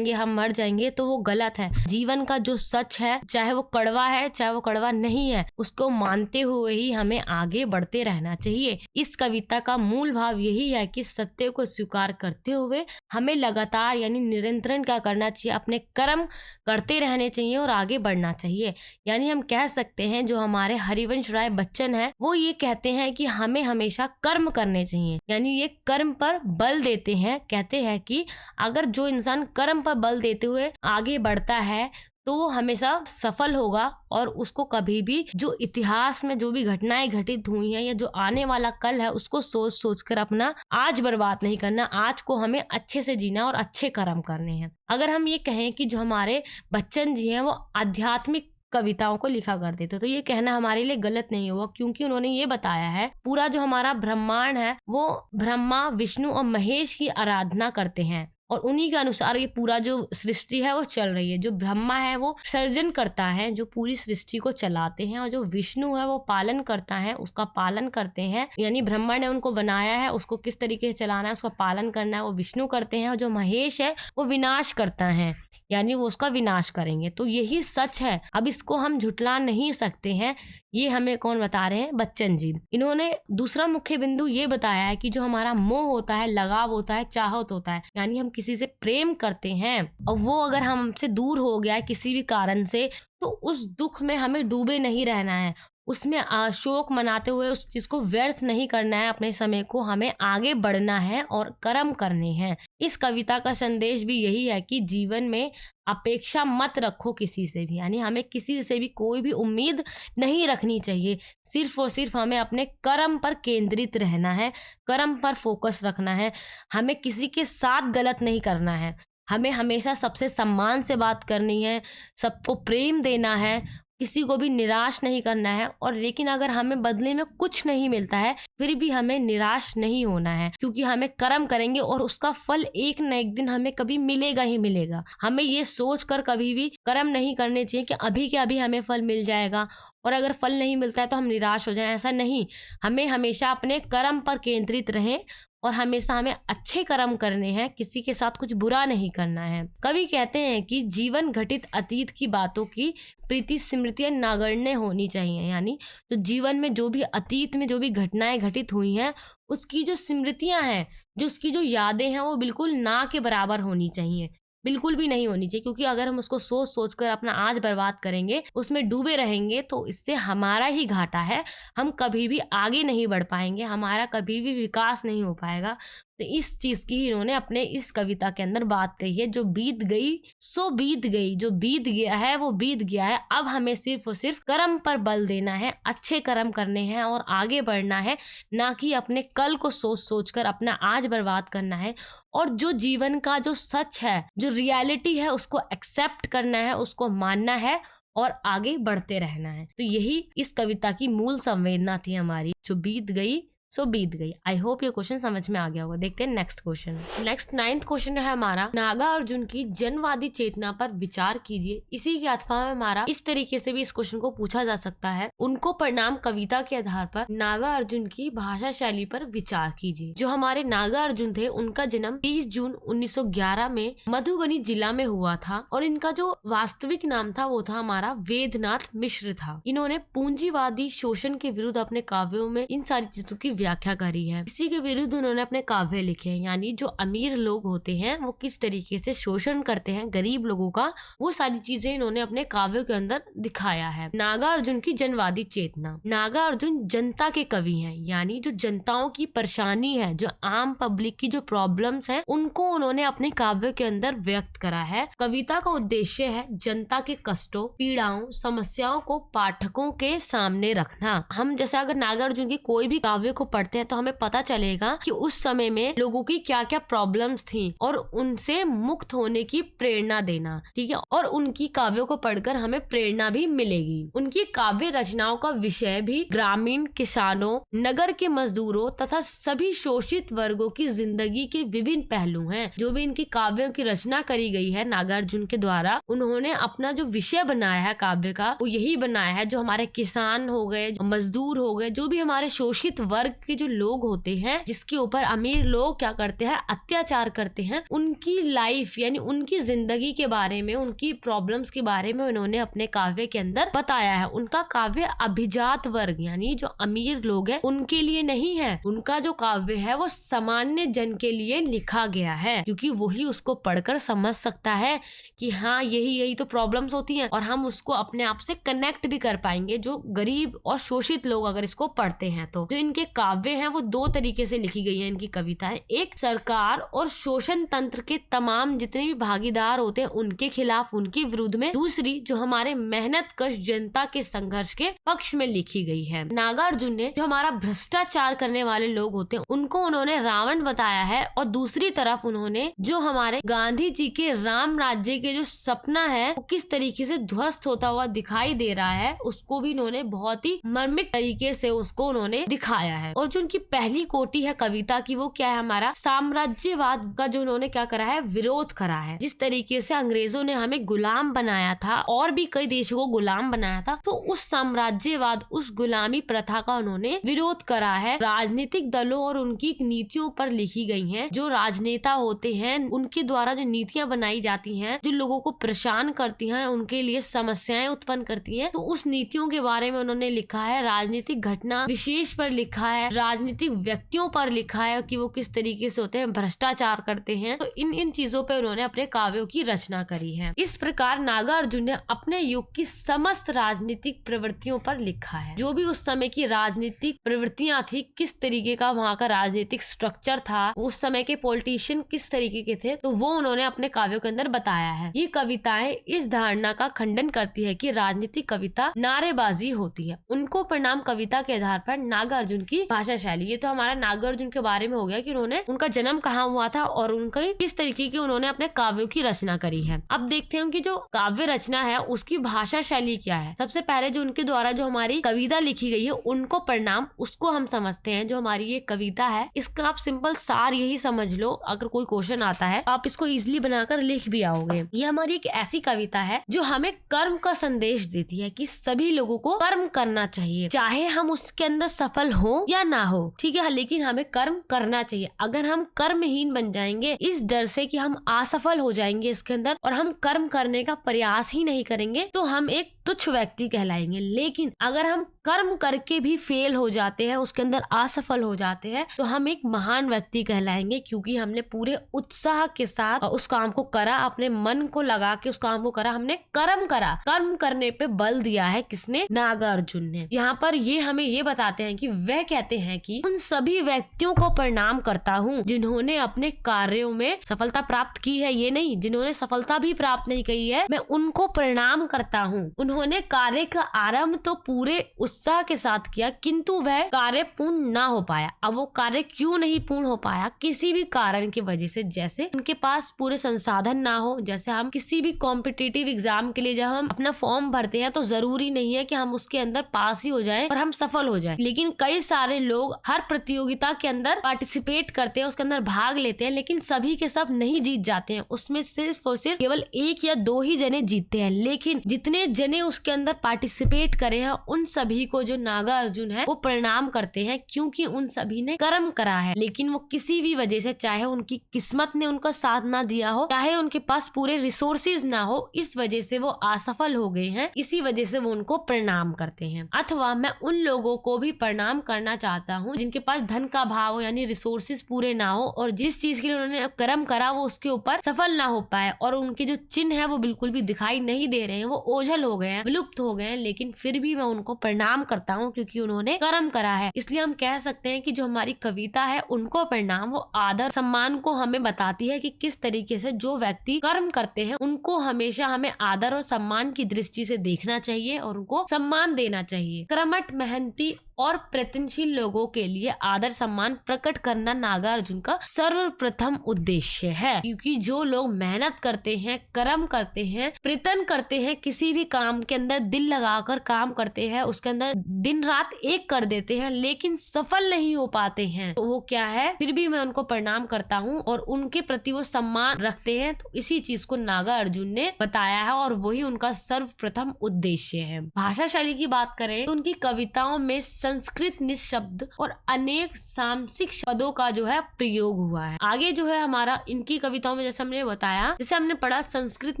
जाएंगे, तो वो गलत है। जीवन का जो सच है, चाहे वो कड़वा है चाहे वो कड़वा नहीं है, उसको मानते हुए ही हमें आगे बढ़ते रहना चाहिए। इस कविता का मूल भाव यही है कि सत्य को स्वीकार करते हुए हमें लगातार यानी निरंतरण क्या करना चाहिए? अपने कर्म करते रहने चाहिए और आगे बढ़ना चाहिए। यानी हम कह सकते हैं जो हमारे हरिवंश राय बच्चन है वो ये कहते हैं कि हमें हमेशा कर्म करने चाहिए। यानी ये कर्म पर बल देते हैं। कहते हैं कि अगर जो इंसान कर्म पर बल देते हुए आगे बढ़ता है तो वो हमेशा सफल होगा और उसको कभी भी जो इतिहास में जो भी घटनाएं घटित हुई हैं या जो आने वाला कल है उसको सोच सोच कर अपना आज बर्बाद नहीं करना। आज को हमें अच्छे से जीना और अच्छे कर्म करने हैं। अगर हम ये कहें कि जो हमारे बच्चन जी हैं वो आध्यात्मिक कविताओं को लिखा करते थे तो ये कहना हमारे लिए गलत नहीं हुआ, क्योंकि उन्होंने ये बताया है पूरा जो हमारा ब्रह्मांड है वो ब्रह्मा विष्णु और महेश की आराधना करते हैं और उन्हीं के अनुसार ये पूरा जो सृष्टि है वो चल रही है। जो ब्रह्मा है वो सर्जन करता है, जो पूरी सृष्टि को चलाते हैं, और जो विष्णु है वो पालन करता है, उसका पालन करते हैं। यानी ब्रह्मा ने उनको बनाया है, उसको किस तरीके से चलाना है, उसका पालन करना है, वो विष्णु करते हैं। और जो महेश है वो विनाश करता है, यानी वो उसका विनाश करेंगे। तो यही सच है, अब इसको हम झुटला नहीं सकते हैं। ये हमें कौन बता रहे हैं? बच्चन जी। इन्होंने दूसरा मुख्य बिंदु ये बताया है कि जो हमारा मोह होता है, लगाव होता है, चाहत होता है, यानी हम किसी से प्रेम करते हैं और वो अगर हमसे दूर हो गया है किसी भी कारण से, तो उस दुख में हमें डूबे नहीं रहना है, उसमें शोक मनाते हुए उस चीज को व्यर्थ नहीं करना है। अपने समय को हमें आगे बढ़ना है और कर्म करने हैं। इस कविता का संदेश भी यही है कि जीवन में अपेक्षा मत रखो किसी से भी, यानी हमें किसी से भी कोई भी उम्मीद नहीं रखनी चाहिए। सिर्फ और सिर्फ हमें अपने कर्म पर केंद्रित रहना है, कर्म पर फोकस रखना है। हमें किसी के साथ गलत नहीं करना है, हमें हमेशा सबसे सम्मान से बात करनी है, सबको प्रेम देना है, किसी को भी निराश नहीं करना है। और लेकिन अगर हमें बदले में कुछ नहीं मिलता है फिर भी हमें निराश नहीं होना है, क्योंकि हमें कर्म करेंगे और उसका फल एक न एक दिन हमें कभी मिलेगा ही मिलेगा। हमें ये सोच कर कभी भी कर्म नहीं करने चाहिए कि अभी के अभी हमें फल मिल जाएगा और अगर फल नहीं मिलता है तो हम निराश हो जाएं। ऐसा नहीं, हमें हमेशा अपने कर्म पर केंद्रित रहें और हमेशा हमें अच्छे कर्म करने हैं, किसी के साथ कुछ बुरा नहीं करना है। कवि कहते हैं कि जीवन घटित अतीत की बातों की प्रीति स्मृतियां नगण्य होनी चाहिए। यानी तो जीवन में जो भी अतीत में जो भी घटनाएं घटित हुई हैं उसकी जो स्मृतियां हैं, जो उसकी जो यादें हैं वो बिल्कुल ना के बराबर होनी चाहिए, बिल्कुल भी नहीं होनी चाहिए। क्योंकि अगर हम उसको सोच सोच कर अपना आज बर्बाद करेंगे, उसमें डूबे रहेंगे, तो इससे हमारा ही घाटा है। हम कभी भी आगे नहीं बढ़ पाएंगे, हमारा कभी भी विकास नहीं हो पाएगा। तो इस चीज की इन्होंने अपने इस कविता के अंदर बात कही है। जो बीत गई सो बीत गई, जो बीत गया है वो बीत गया है। अब हमें सिर्फ और सिर्फ कर्म पर बल देना है, अच्छे कर्म करने हैं और आगे बढ़ना है, ना कि अपने कल को सोच सोच कर अपना आज बर्बाद करना है। और जो जीवन का जो सच है, जो रियलिटी है, उसको एक्सेप्ट करना है, उसको मानना है और आगे बढ़ते रहना है। तो यही इस कविता की मूल संवेदना थी हमारी, जो बीत गई सो बीत गई। आई होप ये क्वेश्चन समझ में आ गया होगा। देखते हैं next question. Next 9th question है हमारा, नागा अर्जुन की जनवादी चेतना पर विचार कीजिए। इसी के अथवा में हमारा इस तरीके से भी इस क्वेश्चन को पूछा जा सकता है, उनको परिणाम कविता के आधार पर नागा अर्जुन की भाषा शैली पर विचार कीजिए। जो हमारे नागा अर्जुन थे उनका जन्म 30 जून 1911 में मधुबनी जिला में हुआ था और इनका जो वास्तविक नाम था वो था हमारा वेदनाथ मिश्र था। इन्होंने पूंजीवादी शोषण के विरुद्ध अपने काव्यों में इन सारी चीजों की व्याख्या करी है। इसी के विरुद्ध उन्होंने अपने काव्य लिखे हैं। यानी जो अमीर लोग होते हैं वो किस तरीके से शोषण करते हैं गरीब लोगों का, वो सारी चीजें इन्होंने अपने काव्यों के अंदर दिखाया है। नागा अर्जुन की जनवादी चेतना। नागा अर्जुन जनता के कवि हैं, यानी जो जनताओं की परेशानी है, जो आम पब्लिक की जो प्रॉब्लम्स हैं, उनको उन्होंने अपने काव्य के अंदर व्यक्त करा है। कविता का उद्देश्य है जनता के कष्टों, पीड़ाओं, समस्याओं को पाठकों के सामने रखना। हम जैसे अगर नागा अर्जुन की कोई भी काव्य को पढ़ते हैं तो हमें पता चलेगा कि उस समय में लोगों की क्या क्या प्रॉब्लम्स थी और उनसे मुक्त होने की प्रेरणा देना, ठीक है। और उनकी काव्यों को पढ़कर हमें प्रेरणा भी मिलेगी। उनकी काव्य रचनाओं का विषय भी ग्रामीण किसानों, नगर के मजदूरों तथा सभी शोषित वर्गों की जिंदगी के विभिन्न पहलू हैं। जो भी इनकी काव्यों की रचना करी गई है नागार्जुन के द्वारा, उन्होंने अपना जो विषय बनाया है काव्य का वो यही बनाया है, जो हमारे किसान हो गए, मजदूर हो गए, जो भी हमारे शोषित वर्ग के जो लोग होते हैं, जिसके ऊपर अमीर लोग क्या करते हैं, अत्याचार करते हैं, उनकी लाइफ यानी उनकी जिंदगी के बारे में, उनकी प्रॉब्लम्स के बारे में उन्होंने अपने काव्य के अंदर बताया है। उनका काव्य अभिजात वर्ग यानी जो अमीर लोग हैं उनके लिए नहीं है। उनका जो काव्य है वो सामान्य जन के लिए लिखा गया है, क्योंकि वही उसको पढ़कर समझ सकता है कि हाँ यही तो प्रॉब्लम्स होती हैं, और हम उसको अपने आप से कनेक्ट भी कर पाएंगे जो गरीब और शोषित लोग अगर इसको पढ़ते हैं तो। जो इनके काव्य हैं वो दो तरीके से लिखी गई है इनकी कविताएं। एक सरकार और शोषण तंत्र के तमाम जितने भी भागीदार होते हैं उनके खिलाफ, उनके विरुद्ध में। दूसरी जो हमारे मेहनत कश जनता के संघर्ष के पक्ष में लिखी गई है। नागार्जुन ने जो हमारा भ्रष्टाचार करने वाले लोग होते हैं उनको उन्होंने रावण बताया है, और दूसरी तरफ उन्होंने जो हमारे गांधी जी के राम राज्य के जो सपना है वो किस तरीके से ध्वस्त होता हुआ दिखाई दे रहा है, उसको भी इन्होंने बहुत ही मर्मिक तरीके से उसको उन्होंने दिखाया है। और जो उनकी पहली कोटि है कविता की वो क्या है, हमारा साम्राज्यवाद का जो उन्होंने क्या करा है, विरोध करा है। जिस तरीके से अंग्रेजों ने हमें गुलाम बनाया था और भी कई देशों को गुलाम बनाया था, तो उस साम्राज्यवाद, उस गुलामी प्रथा का उन्होंने विरोध करा है। राजनीतिक दलों और उनकी नीतियों पर लिखी गई हैं। जो राजनेता होते हैं उनके द्वारा जो नीतियां बनाई जाती हैं, जो लोगों को परेशान करती हैं, उनके लिए समस्याएं उत्पन्न करती हैं, तो उस नीतियों के बारे में उन्होंने लिखा है। राजनीतिक घटना विशेष पर लिखा है, राजनीतिक व्यक्तियों पर लिखा है कि वो किस तरीके से होते हैं, भ्रष्टाचार करते हैं। तो इन चीजों पे उन्होंने अपने काव्यों की रचना करी है। इस प्रकार नागार्जुन ने अपने युग की समस्त राजनीतिक प्रवृत्तियों पर लिखा है। जो भी उस समय की राजनीतिक प्रवृत्तियां थी, किस तरीके का वहाँ का राजनीतिक स्ट्रक्चर था, उस समय के पॉलिटिशियन किस तरीके के थे, तो वो उन्होंने अपने काव्यों के अंदर बताया है। ये कविताएं इस धारणा का खंडन करती है कि राजनीतिक कविता नारेबाजी होती है। उनको परिणाम कविता के आधार पर नागार्जुन की भाषा शैली, ये तो हमारा नागार्जुन के बारे में हो गया कि उन्होंने उनका जन्म कहाँ हुआ था और उनका किस तरीके की उन्होंने अपने काव्यों की रचना करी है। अब देखते हैं कि जो काव्य रचना है उसकी भाषा शैली क्या है। सबसे पहले जो उनके द्वारा जो हमारी कविता लिखी गई है उनको परिणाम, उसको हम समझते हैं। जो हमारी ये कविता है इसका आप सिंपल सार यही समझ लो, अगर कोई क्वेश्चन आता है आप इसको इजिली बनाकर लिख भी आओगे। ये हमारी एक ऐसी कविता है जो हमें कर्म का संदेश देती है कि सभी लोगों को कर्म करना चाहिए, चाहे हम उसके अंदर सफल हो या ना हो, ठीक है, लेकिन हमें कर्म करना चाहिए। अगर हम कर्महीन बन जाएंगे इस डर से कि हम असफल हो जाएंगे इसके अंदर और हम कर्म करने का प्रयास ही नहीं करेंगे, तो हम एक तुच्छ व्यक्ति कहलाएंगे। लेकिन अगर हम कर्म करके भी फेल हो जाते हैं, उसके अंदर असफल हो जाते हैं, तो हम एक महान व्यक्ति कहलाएंगे, क्योंकि हमने पूरे उत्साह के साथ उस काम को करा, अपने मन को लगा के उस काम को करा, हमने कर्म करा। कर्म करने पे बल दिया है किसने? नागार्जुन ने। यहाँ पर ये हमें ये बताते हैं कि वह कहते हैं कि उन सभी व्यक्तियों को प्रणाम करता हूँ जिन्होंने अपने कार्यों में सफलता प्राप्त की है, ये नहीं जिन्होंने सफलता भी प्राप्त नहीं की है, मैं उनको प्रणाम करता हूँ। उन्होंने कार्य का आरंभ तो पूरे उत्साह के साथ किया, किंतु वह कार्य पूर्ण ना हो पाया। अब वो कार्य क्यों नहीं पूर्ण हो पाया? किसी भी कारण की वजह से, जैसे उनके पास पूरे संसाधन ना हो। जैसे हम किसी भी कॉम्पिटिटिव एग्जाम के लिए जब हम अपना फॉर्म भरते हैं तो जरूरी नहीं है कि हम उसके अंदर पास ही हो जाएं और हम सफल हो जाएं, लेकिन कई सारे लोग हर प्रतियोगिता के अंदर पार्टिसिपेट करते हैं, उसके अंदर भाग लेते हैं, लेकिन सभी के सब नहीं जीत जाते हैं। उसमें सिर्फ और सिर्फ केवल एक या दो ही जने जीतते हैं, लेकिन जितने जने उसके अंदर पार्टिसिपेट करे हैं उन सभी को जो नागार्जुन है वो प्रणाम करते हैं, क्योंकि उन सभी ने कर्म करा है। लेकिन वो किसी भी वजह से, चाहे उनकी किस्मत ने उनका साथ ना दिया हो, चाहे उनके पास पूरे रिसोर्सेज ना हो, इस वजह से वो असफल हो गए हैं, इसी वजह से वो उनको प्रणाम करते हैं। अथवा मैं उन लोगों को भी प्रणाम करना चाहता हूँ जिनके पास धन का भाव हो, यानी रिसोर्सेज पूरे ना हो, और जिस चीज के लिए उन्होंने कर्म करा वो उसके ऊपर सफल ना हो पाए, और उनके जो चिन्ह है वो बिल्कुल भी दिखाई नहीं दे रहे हैं, वो ओझल हो गए हैं, विलुप्त हो गए हैं, लेकिन फिर भी मैं उनको प्रणाम करता हूँ क्योंकि उन्होंने कर्म करा है। इसलिए हम कह सकते हैं कि जो हमारी कविता है उनको प्रणाम, वो आदर सम्मान को हमें बताती है कि किस तरीके से जो व्यक्ति कर्म करते हैं उनको हमेशा हमें आदर और सम्मान की दृष्टि से देखना चाहिए और उनको सम्मान देना चाहिए। कर्मठ, मेहनती और प्रयत्नशील लोगों के लिए आदर सम्मान प्रकट करना नागार्जुन का सर्वप्रथम उद्देश्य है। क्योंकि जो लोग मेहनत करते हैं, कर्म करते हैं, प्रयत्न करते हैं, किसी भी काम के अंदर दिल लगाकर काम करते हैं, उसके अंदर दिन रात एक कर देते हैं, लेकिन सफल नहीं हो पाते हैं, तो वो क्या है, फिर भी मैं उनको प्रणाम करता हूँ और उनके प्रति वो सम्मान रखते हैं। तो इसी चीज को नागार्जुन ने बताया है और वही उनका सर्वप्रथम उद्देश्य है। भाषा शैली की बात करें तो उनकी कविताओं में संस्कृत निशब्द और अनेक सामसिक पदों का जो है प्रयोग हुआ है। आगे जो है हमारा इनकी कविताओं में जैसे हमने बताया, जैसे हमने पढ़ा संस्कृत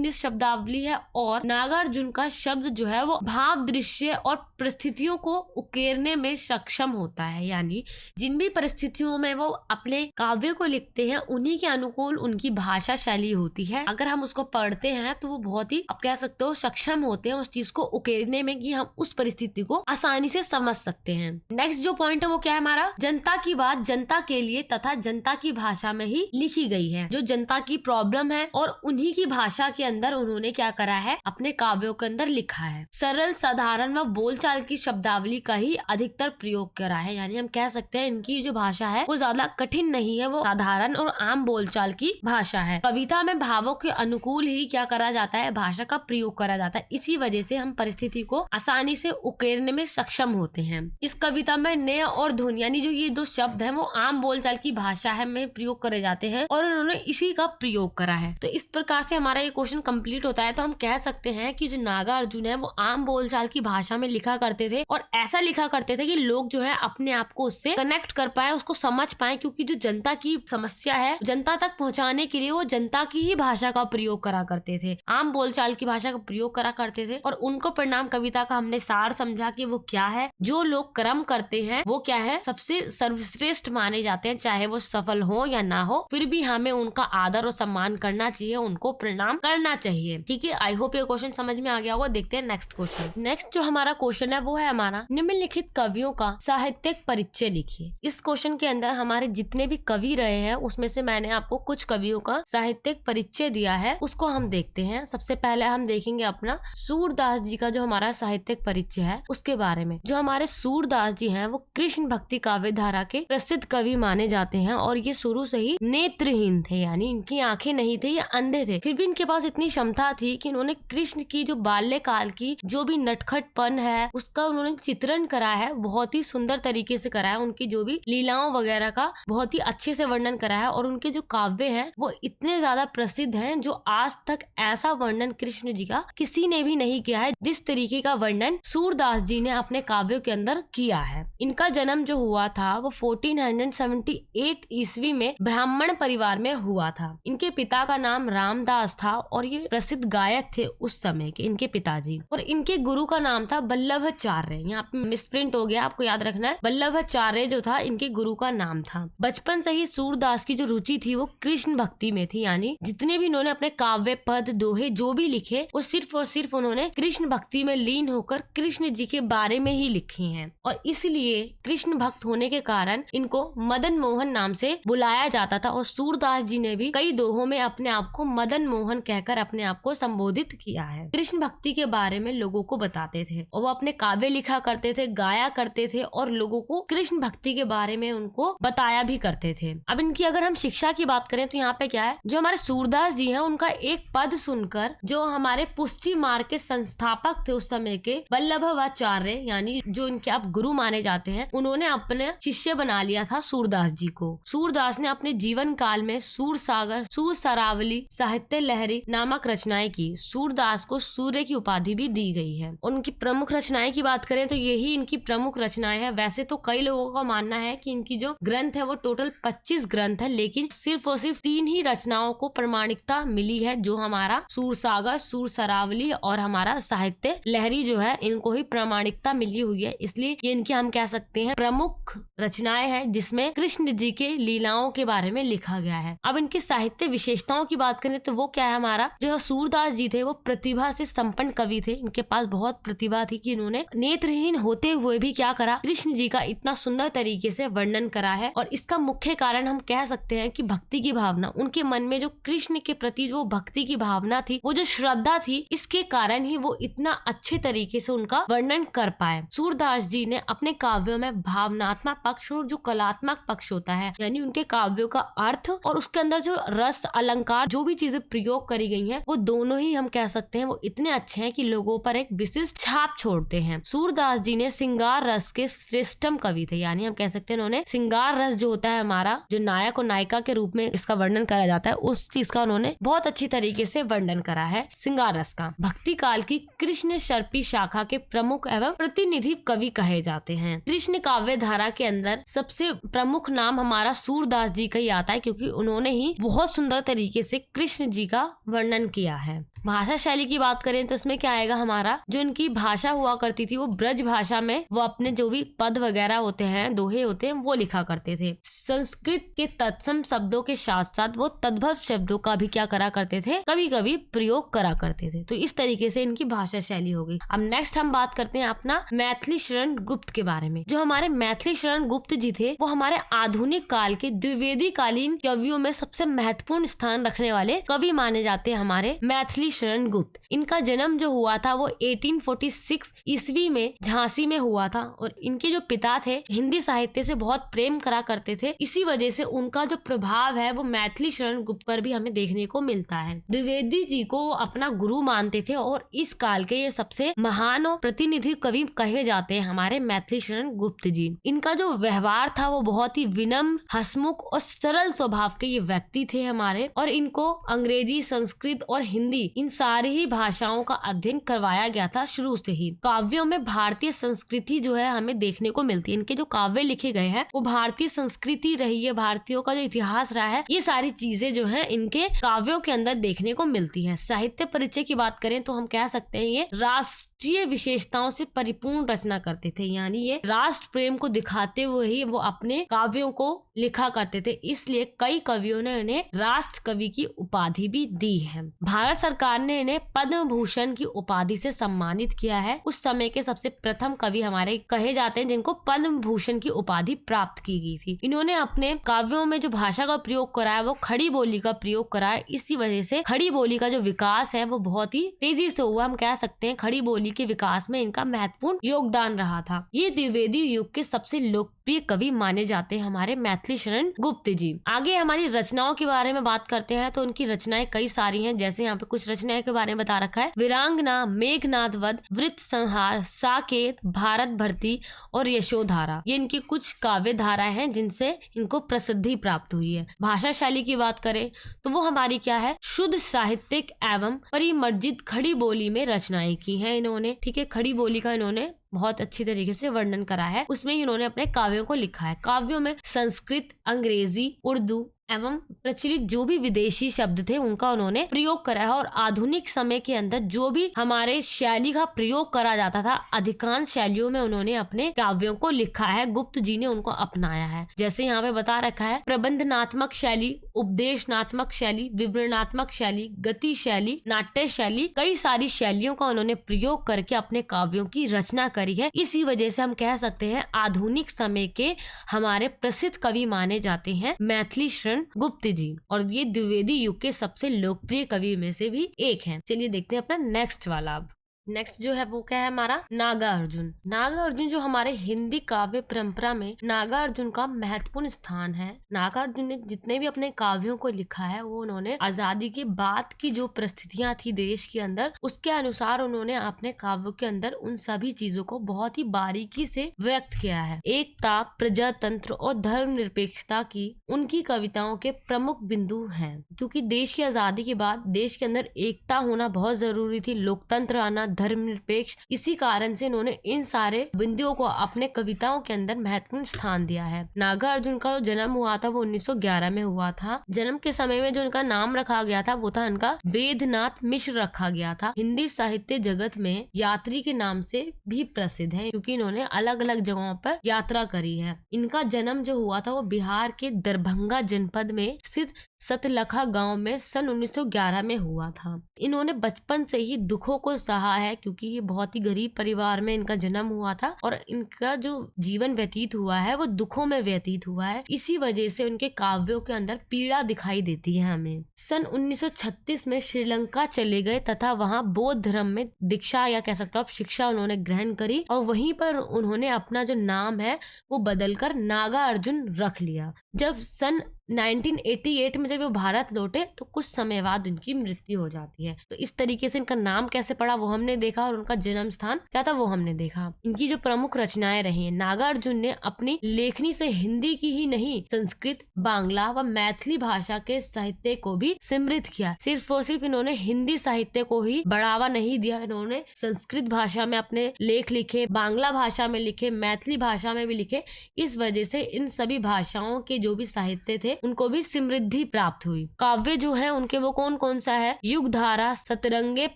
निशब्दावली है और नागार्जुन का शब्द जो है वो भाव, दृश्य और परिस्थितियों को उकेरने में सक्षम होता है। यानी जिन भी परिस्थितियों में वो अपने काव्य को लिखते हैं उन्हीं के अनुकूल उनकी भाषा शैली होती है। अगर हम उसको पढ़ते हैं तो वो बहुत ही, आप कह सकते हो, सक्षम होते हैं उस चीज को उकेरने में कि हम उस परिस्थिति को आसानी से समझ सकते हैं। नेक्स्ट जो पॉइंट है वो क्या है हमारा, जनता की बात जनता के लिए तथा जनता की भाषा में ही लिखी गई है। जो जनता की प्रॉब्लम है और उन्हीं की भाषा के अंदर उन्होंने क्या करा है, अपने काव्यों के अंदर लिखा है। सरल, साधारण व बोलचाल की शब्दावली का ही अधिकतर प्रयोग करा है। यानी हम कह सकते हैं इनकी जो भाषा है वो ज्यादा कठिन नहीं है, वो साधारण और आम बोलचाल की भाषा है। कविता में भावों के अनुकूल ही क्या करा जाता है, भाषा का प्रयोग करा जाता है। इसी वजह से हम परिस्थिति को आसानी से उकेरने में सक्षम होते हैं। इस कविता में नय और ध्वनि यानी जो ये दो शब्द हैं वो आम बोलचाल की भाषा है में प्रयोग करे जाते हैं और उन्होंने इसी का प्रयोग करा है। तो इस प्रकार से हमारा ये क्वेश्चन कंप्लीट होता है। तो हम कह सकते हैं कि जो नागार्जुन है वो आम बोलचाल की भाषा में लिखा करते थे और ऐसा लिखा करते थे कि लोग जो है अपने आप को उससे कनेक्ट कर पाए, उसको समझ पाए। क्योंकि जो जनता की समस्या है जनता तक पहुंचाने के लिए वो जनता की ही भाषा का प्रयोग करा करते थे, आम बोलचाल की भाषा का प्रयोग करा करते थे। और उनको प्रणाम कविता का हमने सार समझा कि वो क्या है, जो लोग कर्म करते हैं वो क्या है, सबसे सर्वश्रेष्ठ माने जाते हैं, चाहे वो सफल हो या ना हो, फिर भी हमें उनका आदर और सम्मान करना चाहिए, उनको प्रणाम करना चाहिए। ठीक है, आई होप ये क्वेश्चन समझ में आ गया होगा। देखते हैं नेक्स्ट क्वेश्चन। नेक्स्ट जो हमारा क्वेश्चन है वो है हमारा, निम्नलिखित कवियों का साहित्यिक परिचय लिखिए। इस क्वेश्चन के अंदर हमारे जितने भी कवि रहे हैं उसमें से मैंने आपको कुछ कवियों का साहित्यिक परिचय दिया है, उसको हम देखते हैं। सबसे पहले हम देखेंगे अपना सूरदास जी का जो हमारा साहित्यिक परिचय है उसके बारे में। जो हमारे सूरदास जी हैं वो कृष्ण भक्ति काव्य धारा के प्रसिद्ध कवि माने जाते हैं और ये शुरू से ही नेत्रहीन थे, यानी इनकी आंखें नहीं थी, ये अंधे थे। फिर भी इनके पास इतनी क्षमता थी कि इन्होंने कृष्ण की जो बाल्यकाल की जो भी नटखटपन है उसका उन्होंने चित्रण करा है, बहुत ही सुंदर तरीके से करा है। उनकी जो भी लीलाओं वगैरह का बहुत ही अच्छे से वर्णन करा है और उनके जो काव्य हैं वो इतने ज्यादा प्रसिद्ध हैं जो आज तक ऐसा वर्णन कृष्ण जी का किसी ने भी नहीं किया है जिस तरीके का वर्णन सूरदास जी ने अपने काव्यों के अंदर किया है। इनका जन्म जो हुआ था वो 1478 ईस्वी में ब्राह्मण परिवार में हुआ था। इनके पिता का नाम रामदास था और ये प्रसिद्ध गायक थे उस समय के, इनके पिताजी। और इनके गुरु का नाम था वल्लभाचार्य। यहाँ पे मिसप्रिंट हो गया, आपको याद रखना है, वल्लभाचार्य जो था इनके गुरु का नाम था। बचपन से ही सूरदास की जो रुचि थी वो कृष्ण भक्ति में थी, यानी जितने भी इन्होंने अपने काव्य, पद, दोहे जो भी लिखे वो सिर्फ और सिर्फ उन्होंने कृष्ण भक्ति में लीन होकर कृष्ण जी के बारे में ही लिखे हैं। और इसलिए कृष्ण भक्त होने के कारण इनको मदन मोहन नाम से बुलाया जाता था और सूरदास जी ने भी कई दोहों में अपने आप को मदन मोहन कहकर अपने आप को संबोधित किया है। कृष्ण भक्ति के बारे में लोगों को बताते थे और वो अपने काव्य लिखा करते थे, गाया करते थे और लोगों को कृष्ण भक्ति के बारे में उनको बताया भी करते थे। अब इनकी अगर हम शिक्षा की बात करें तो यहाँ पे क्या है, जो हमारे सूरदास जी हैं उनका एक पद सुनकर जो हमारे पुष्टि मार्ग के संस्थापक थे उस समय के वल्लभाचार्य, यानी जो इनके आप गुरु माने जाते हैं, उन्होंने अपने शिष्य बना लिया था सूरदास जी को। सूरदास ने अपने जीवन काल में सूर सागर, सूर सरावली, साहित्य लहरी नामक रचनाएं की। सूरदास को सूर्य की उपाधि भी दी गई है। उनकी प्रमुख रचनाएं की बात करें तो यही इनकी प्रमुख रचनाएं हैं। वैसे तो कई लोगों का मानना है कि इनकी जो ग्रंथ है वो टोटल 25 ग्रंथ है, लेकिन सिर्फ और सिर्फ 3 ही रचनाओं को प्रमाणिकता मिली है, जो हमारा सूर सागर, सूर सरावली और हमारा साहित्य लहरी जो है, इनको ही प्रमाणिकता मिली हुई है। इसलिए ये इनकी हम कह सकते हैं प्रमुख रचनाएं हैं जिसमें कृष्ण जी के लीलाओं के बारे में लिखा गया है। अब इनकी साहित्य विशेषताओं की बात करें तो वो क्या है, हमारा जो सूरदास जी थे वो प्रतिभा से संपन्न कवि थे। इनके पास बहुत प्रतिभा थी कि इन्होंने नेत्रहीन होते हुए भी क्या करा, कृष्ण जी का इतना सुंदर तरीके से वर्णन करा है। और इसका मुख्य कारण हम कह सकते हैं कि भक्ति की भावना, उनके मन में जो कृष्ण के प्रति जो भक्ति की भावना थी, वो जो श्रद्धा थी, इसके कारण ही वो इतना अच्छे तरीके से उनका वर्णन कर पाए। सूरदास जी ने अपने काव्यों में भावनात्मक पक्ष और जो कलात्मक पक्ष होता है, यानी उनके काव्यों का अर्थ और उसके अंदर जो रस अलंकार जो भी चीजें प्रयोग करी गई हैं, वो दोनों ही हम कह सकते हैं वो इतने अच्छे हैं कि लोगों पर एक विशिष्ट छाप छोड़ते हैं। सूरदास जी ने श्रृंगार रस के श्रेष्ठतम कवि थे, यानी हम कह सकते हैं उन्होंने श्रृंगार रस जो होता है हमारा, जो नायक और नायिका के रूप में इसका वर्णन करा जाता है, उस चीज का उन्होंने बहुत अच्छी तरीके से वर्णन करा है श्रृंगार रस का। भक्ति काल की कृष्ण शर्पी शाखा के प्रमुख एवं प्रतिनिधि कवि कहे जाते हैं। कृष्ण काव्य धारा के अंदर सबसे प्रमुख नाम हमारा सूरदास जी का ही आता है, क्योंकि उन्होंने ही बहुत सुंदर तरीके से कृष्ण जी का वर्णन किया है। भाषा शैली की बात करें तो इसमें क्या आएगा, हमारा जो इनकी भाषा हुआ करती थी वो ब्रज भाषा में वो अपने जो भी पद वगैरह होते हैं, दोहे होते हैं, वो लिखा करते थे। संस्कृत के तत्सम शब्दों के साथ साथ वो तद्भव शब्दों का भी क्या करा करते थे, कभी कभी प्रयोग करा करते थे। तो इस तरीके से इनकी भाषा शैली हो गई। अब नेक्स्ट हम बात करते हैं अपना मैथिली शरण गुप्त के बारे में। जो हमारे मैथिली शरण गुप्त जी थे वो हमारे आधुनिक काल के द्विवेदी कालीन कवियों में सबसे महत्वपूर्ण स्थान रखने वाले कवि माने जाते हैं हमारे मैथिली शरण गुप्त। इनका जन्म जो हुआ था वो 1846 ईस्वी में झांसी में हुआ था और इनके जो पिता थे हिंदी साहित्य से बहुत प्रेम करा करते थे। इसी वजह से उनका जो प्रभाव है वो मैथिली शरण गुप्त पर भी हमें देखने को मिलता है। द्विवेदी जी को अपना गुरु मानते थे और इस काल के ये सबसे महान और प्रतिनिधि कवि कहे जाते हैं हमारे मैथिली शरण गुप्त जी। इनका जो व्यवहार था वो बहुत ही विनम्र, हंसमुख और सरल स्वभाव के ये व्यक्ति थे हमारे, और इनको अंग्रेजी, संस्कृत और हिंदी इन सारी ही भाषाओं का अध्ययन करवाया गया था शुरू से ही। काव्यों में भारतीय संस्कृति जो है हमें देखने को मिलती है। इनके जो काव्य लिखे गए हैं वो भारतीय संस्कृति रही है, भारतीयों का जो इतिहास रहा है, ये सारी चीजें जो है इनके काव्यों के अंदर देखने को मिलती है। साहित्य परिचय की बात करें तो हम कह सकते हैं ये राष्ट्रीय विशेषताओं से परिपूर्ण रचना करते थे, यानी ये राष्ट्र प्रेम को दिखाते हुए ही वो अपने काव्यों को लिखा करते थे। इसलिए कई कवियों ने इन्हें राष्ट्र कवि की उपाधि भी दी है। भारत सरकार ने इन्हें पद्म भूषण की उपाधि से सम्मानित किया है। उस समय के सबसे प्रथम कवि हमारे कहे जाते हैं जिनको पद्म भूषण की उपाधि प्राप्त की गई थी। इन्होंने अपने काव्यों में जो भाषा का प्रयोग करा है वो खड़ी बोली का प्रयोग करा है। इसी वजह से खड़ी बोली का जो विकास है वो बहुत ही तेजी से हुआ। हम कह सकते हैं खड़ी बोली के विकास में इनका महत्वपूर्ण योगदान रहा था। ये द्विवेदी युग के सबसे लोकप्रिय कवि माने जाते हैं हमारे मैथिली शरण गुप्त जी। आगे हमारी रचनाओं के बारे में बात करते हैं तो उनकी रचनाएं कई सारी हैं। जैसे यहाँ पे कुछ रचनाएं के बारे में बता रखा है, वीरांगना, मेघनाद वध, वृत्त संहार, साकेत, भारत भर्ती और यशोधारा। ये इनकी कुछ काव्य धाराएं हैं जिनसे इनको प्रसिद्धि प्राप्त हुई है। भाषा शैली की बात करें तो वो हमारी क्या है, शुद्ध साहित्यिक एवं परिमार्जित खड़ी बोली में रचनाएं की हैं इन्होंने। ठीक है, खड़ी बोली का इन्होंने बहुत अच्छी तरीके से वर्णन करा है। उसमें इन्होंने अपने काव्यों को लिखा है। काव्यों में संस्कृत, अंग्रेजी, उर्दू एवं प्रचलित जो भी विदेशी शब्द थे उनका उन्होंने प्रयोग करा है। और आधुनिक समय के अंदर जो भी हमारे शैली का प्रयोग करा जाता था अधिकांश शैलियों में उन्होंने अपने काव्यों को लिखा है। गुप्त जी ने उनको अपनाया है। जैसे यहाँ पे बता रखा है, प्रबंधनात्मक शैली, उपदेशनात्मक शैली, विवरणात्मक शैली, गति शैली, नाट्य शैली, कई सारी शैलियों का उन्होंने प्रयोग करके अपने काव्यों की रचना करी है। इसी वजह से हम कह सकते हैं आधुनिक समय के हमारे प्रसिद्ध कवि माने जाते हैं मैथिली शरण गुप्त जी, और ये द्विवेदी युग के सबसे लोकप्रिय कवि में से भी एक हैं। चलिए देखते हैं अपना नेक्स्ट वाला। अब नेक्स्ट जो है वो क्या है हमारा, नागार्जुन। नागार्जुन जो हमारे हिंदी काव्य परंपरा में नागार्जुन का महत्वपूर्ण स्थान है। नागार्जुन ने जितने भी अपने काव्यों को लिखा है वो उन्होंने आजादी के बाद की जो परिस्थितियां थी देश के अंदर उसके अनुसार उन्होंने अपने काव्यों के अंदर उन सभी चीजों को बहुत ही बारीकी से व्यक्त किया है। एकता, प्रजातंत्र और धर्मनिरपेक्षता की उनकी कविताओं के प्रमुख बिंदु हैं, क्योंकि देश की आजादी के बाद देश के अंदर एकता होना बहुत जरूरी थी, लोकतंत्र आना, धर्मनिरपेक्ष। इसी कारण से इन्होंने इन सारे बिंदुओं को अपने कविताओं के अंदर महत्वपूर्ण स्थान दिया है। नागार्जुन का जो जन्म हुआ था वो 1911 में हुआ था। जन्म के समय में जो इनका नाम रखा गया था वो था इनका वेदनाथ मिश्र रखा गया था। हिंदी साहित्य जगत में यात्री के नाम से भी प्रसिद्ध है, क्योंकि इन्होंने अलग अलग जगहों पर यात्रा करी है। इनका जन्म जो हुआ था वो बिहार के दरभंगा जनपद में स्थित सतलखा गांव में सन 1911 में हुआ था। इन्होंने बचपन से ही दुखों को सहा है, है, क्योंकि ये बहुत ही गरीब परिवार में इनका जन्म हुआ था और इनका जो जीवन व्यतीत हुआ है वो दुखों में व्यतीत हुआ है। इसी वजह से उनके काव्यों के अंदर पीड़ा दिखाई देती है हमें। सन 1936 में श्रीलंका चले गए तथा वहाँ बौद्ध धर्म में दीक्षा या कह सकते हो आप शिक्षा उन्होंने ग्रहण करी और वहीं पर उन्होंने अपना जो नाम है वो बदलकर नागा अर्जुन रख लिया। जब सन 1988 में जब वो भारत लौटे तो कुछ समय बाद उनकी मृत्यु हो जाती है। तो इस तरीके से इनका नाम कैसे पड़ा वो हमने देखा और उनका जन्म स्थान क्या था वो हमने देखा। इनकी जो प्रमुख रचनाएं रही हैं, नागार्जुन ने अपनी लेखनी से हिंदी की ही नहीं संस्कृत, बांग्ला व मैथिली भाषा के साहित्य को भी समृद्ध किया। सिर्फ और सिर्फ इन्होंने हिंदी साहित्य को ही बढ़ावा नहीं दिया, इन्होंने संस्कृत भाषा में अपने लेख लिखे, बांग्ला भाषा में लिखे, मैथिली भाषा में भी लिखे। इस वजह से इन सभी भाषाओं के जो भी साहित्य थे उनको भी समृद्धि प्राप्त हुई। काव्य जो है उनके वो कौन कौन सा है? युग धारा, सतरंगे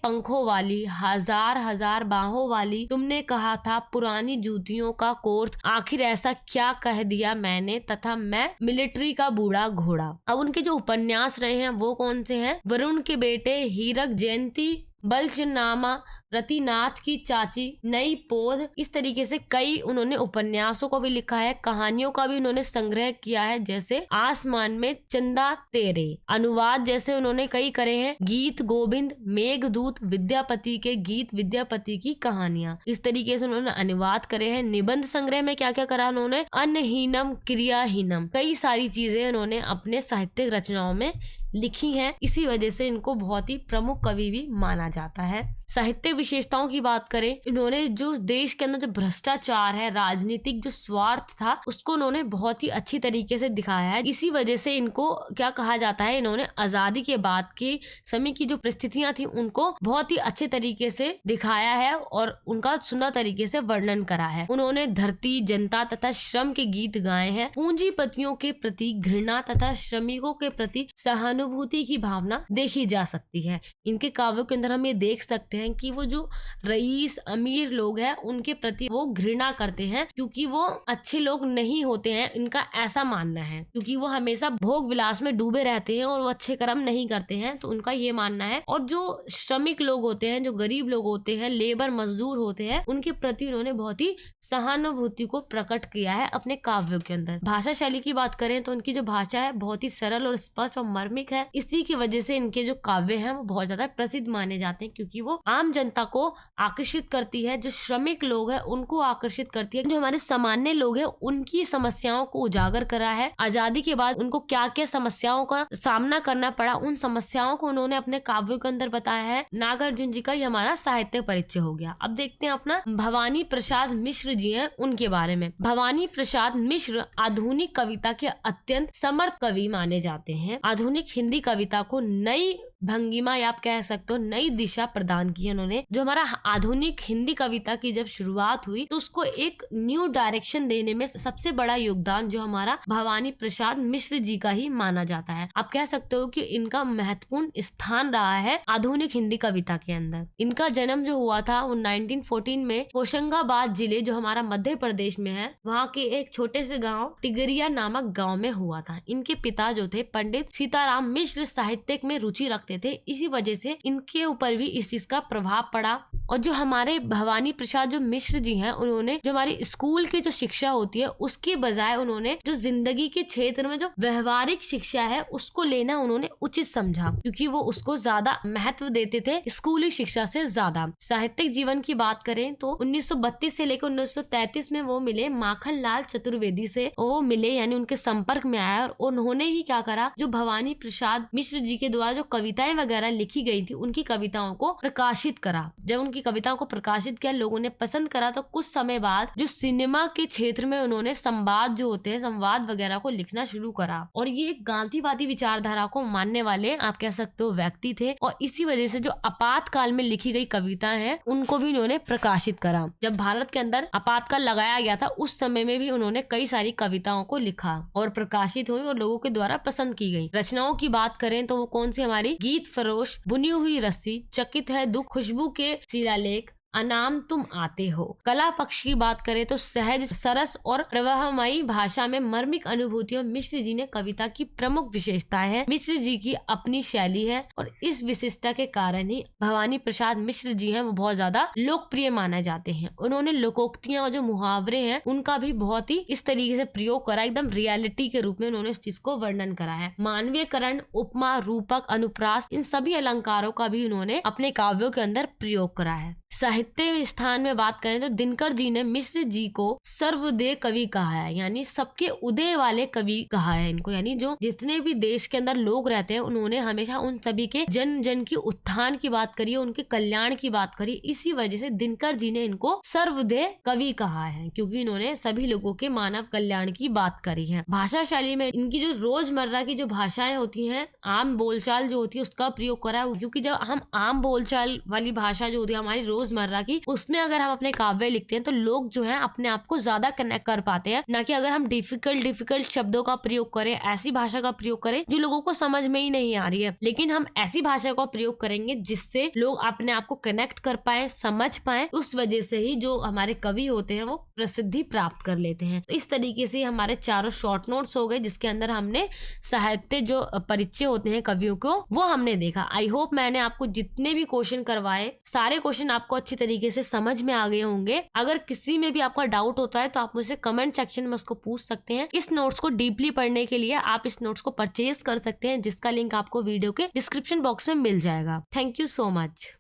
पंखों वाली, हजार हजार बाहों वाली, तुमने कहा था पुरानी जूतियों का कोर्स, आखिर ऐसा क्या कह दिया मैंने, तथा मैं मिलिट्री का बूढ़ा घोड़ा। अब उनके जो उपन्यास रहे हैं वो कौन से हैं? वरुण के बेटे, हीरक जयंती, बल्चनामा, रतिनाथ की चाची, नई पोध, इस तरीके से कई उन्होंने उपन्यासों को भी लिखा है, कहानियों का भी उन्होंने संग्रह किया है, जैसे आसमान में चंदा तेरे। अनुवाद जैसे उन्होंने कई करे हैं, गीत गोविंद, मेघदूत, विद्यापति के गीत, विद्यापति की कहानियां, इस तरीके से उन्होंने अनुवाद करे हैं। निबंध संग्रह में क्या क्या करा उन्होंने? अन्नहीनम, क्रियाहीनम, कई सारी चीजें उन्होंने अपने साहित्यिक रचनाओं में लिखी हैं। इसी वजह से इनको बहुत ही प्रमुख कवि भी माना जाता है। साहित्यिक विशेषताओं की बात करें, इन्होंने जो देश के अंदर जो भ्रष्टाचार है, राजनीतिक जो स्वार्थ था, उसको उन्होंने बहुत ही अच्छी तरीके से दिखाया है। इसी वजह से इनको क्या कहा जाता है, इन्होंने आजादी के बाद के समय की जो परिस्थितियां थी उनको बहुत ही अच्छे तरीके से दिखाया है और उनका सुंदर तरीके से वर्णन करा है। उन्होंने धरती, जनता तथा श्रम के गीत गाए हैं। पूंजीपतियों के प्रति घृणा तथा श्रमिकों के प्रति सहानुभूति की भावना देखी जा सकती है। इनके काव्यों के अंदर हम ये देख सकते हैं कि वो जो रईस अमीर लोग हैं उनके प्रति वो घृणा करते हैं, क्योंकि वो अच्छे लोग नहीं होते हैं, इनका ऐसा मानना है, क्योंकि वो हमेशा भोग विलास में डूबे रहते हैं और वो अच्छे कर्म नहीं करते हैं, तो उनका ये मानना है। और जो श्रमिक लोग होते हैं, जो गरीब लोग होते हैं, लेबर मजदूर होते हैं, उनके प्रति उन्होंने बहुत ही सहानुभूति को प्रकट किया है अपने काव्यों के अंदर। भाषा शैली की बात करें तो उनकी जो भाषा है बहुत ही सरल और स्पष्ट और मार्मिक है। इसी की वजह से इनके जो काव्य हैं वो बहुत ज्यादा प्रसिद्ध माने जाते हैं, क्योंकि वो आम जनता को आकर्षित करती है, जो श्रमिक लोग हैं उनको आकर्षित करती है, जो हमारे सामान्य लोग हैं उनकी समस्याओं को उजागर करा है। आजादी के बाद उनको क्या क्या समस्याओं का सामना करना पड़ा, उन समस्याओं को उन्होंने अपने काव्यों के अंदर बताया है। नागार्जुन जी का ये हमारा साहित्य परिचय हो गया। अब देखते हैं अपना भवानी प्रसाद मिश्र जी हैं, उनके बारे में। भवानी प्रसाद मिश्र आधुनिक कविता के अत्यंत समर्थ कवि माने जाते हैं। आधुनिक हिंदी कविता को नई भंगिमा या आप कह सकते हो नई दिशा प्रदान की उन्होंने। जो हमारा आधुनिक हिंदी कविता की जब शुरुआत हुई तो उसको एक न्यू डायरेक्शन देने में सबसे बड़ा योगदान जो हमारा भवानी प्रसाद मिश्र जी का ही माना जाता है। आप कह सकते हो कि इनका महत्वपूर्ण स्थान रहा है आधुनिक हिंदी कविता के अंदर। इनका जन्म जो हुआ था वो 1914 में होशंगाबाद जिले जो हमारा मध्य प्रदेश में है, वहाँ के एक छोटे से गाँव टिगरिया नामक गाँव में हुआ था। इनके पिता जो थे पंडित सीताराम मिश्र साहित्यिक में रुचि रखते थे, इसी वजह से इनके ऊपर भी इस चीज का प्रभाव पड़ा। और जो हमारे भवानी प्रसाद जो मिश्र जी हैं, उन्होंने जो हमारी स्कूल की जो शिक्षा होती है उसके बजाय उन्होंने जो जिंदगी के क्षेत्र में जो व्यवहारिक शिक्षा है उसको लेना उन्होंने उचित समझा, क्योंकि वो उसको ज्यादा महत्व देते थे स्कूली शिक्षा से ज्यादा। साहित्यिक जीवन की बात करें तो 1932 से लेकर 1933 में वो मिले माखन लाल चतुर्वेदी से, वो मिले यानी उनके संपर्क में आया और उन्होंने ही क्या करा, जो भवानी प्रसाद मिश्र जी के द्वारा जो कविताएं वगैरह लिखी गई थी उनकी कविताओं को प्रकाशित करा। जब उनकी कविताओं को प्रकाशित किया, लोगों ने पसंद करा, तो कुछ समय बाद जो सिनेमा के क्षेत्र में उन्होंने संवाद जो होते हैं, संवाद वगैरह को लिखना शुरू करा। और ये गांधीवादी विचारधारा को मानने वाले आप कह सकते हो व्यक्ति थे, और इसी वजह से जो आपातकाल में लिखी गई कविताएं हैं उनको भी उन्होंने प्रकाशित करा। जब भारत के अंदर आपातकाल लगाया गया था उस समय में भी उन्होंने कई सारी कविताओं को लिखा और प्रकाशित हुई और लोगों के द्वारा पसंद की गई। रचनाओं की बात करें तो वो कौन सी हमारी गीत फरोश, बुनी हुई रस्सी, चकित है दुख, खुशबू के शिलालेख, अनाम तुम आते हो। कला पक्ष की बात करें तो सहज, सरस और प्रवाहमयी भाषा में मर्मिक अनुभूतियों मिश्र जी ने कविता की प्रमुख विशेषताएं हैं। मिश्र जी की अपनी शैली है और इस विशिष्टता के कारण ही भवानी प्रसाद मिश्र जी हैं वो बहुत ज्यादा लोकप्रिय माने जाते हैं। उन्होंने लोकोक्तियां और जो मुहावरे हैं उनका भी बहुत ही इस तरीके से प्रयोग करा, एकदम रियलिटी के रूप में उन्होंने इस चीज को वर्णन करा है। मानवीयकरण, उपमा, रूपक, अनुप्रास, इन सभी अलंकारों का भी उन्होंने अपने काव्यों के अंदर प्रयोग करा है। साहित्य स्थान में बात करें तो दिनकर जी ने मिश्र जी को सर्वोदय कवि कहा है, यानी सबके उदय वाले कवि कहा है इनको, यानी जो जितने भी देश के अंदर लोग रहते हैं उन्होंने हमेशा उन सभी के जन जन की उत्थान की बात करी, उनके कल्याण की बात करी। इसी वजह से दिनकर जी ने इनको सर्वोदय कवि कहा है, क्योंकि इन्होंने सभी लोगों के मानव कल्याण की बात करी है। भाषा शैली में इनकी जो रोजमर्रा की जो भाषाएं होती हैं, आम बोलचाल जो होती है उसका प्रयोग करा है, क्योंकि जब हम आम बोलचाल वाली भाषा जो होती है हमारी रोजमर्रा की, उसमें अगर हम अपने काव्य लिखते हैं तो लोग जो है अपने आप को ज्यादा कनेक्ट कर पाते हैं, ना कि अगर हम डिफिकल्ट शब्दों का प्रयोग करें, ऐसी भाषा का प्रयोग करें जो लोगों को समझ में ही नहीं आ रही है। लेकिन हम ऐसी भाषा का प्रयोग करेंगे जिससे लोग अपने आप को कनेक्ट कर पाए, समझ पाए, उस वजह से ही जो हमारे कवि होते हैं वो प्रसिद्धि प्राप्त कर लेते हैं। तो इस तरीके से हमारे चारों शॉर्ट नोट्स हो गए जिसके अंदर हमने साहित्य जो परिचय होते हैं कवियों को वो हमने देखा। आई होप मैंने आपको जितने भी क्वेश्चन करवाए सारे क्वेश्चन आपको अच्छी तरीके से समझ में आ गए होंगे। अगर किसी में भी आपका डाउट होता है तो आप मुझसे कमेंट सेक्शन में उसको पूछ सकते हैं। इस नोट्स को डीपली पढ़ने के लिए आप इस नोट्स को परचेज कर सकते हैं, जिसका लिंक आपको वीडियो के डिस्क्रिप्शन बॉक्स में मिल जाएगा। Thank you so much.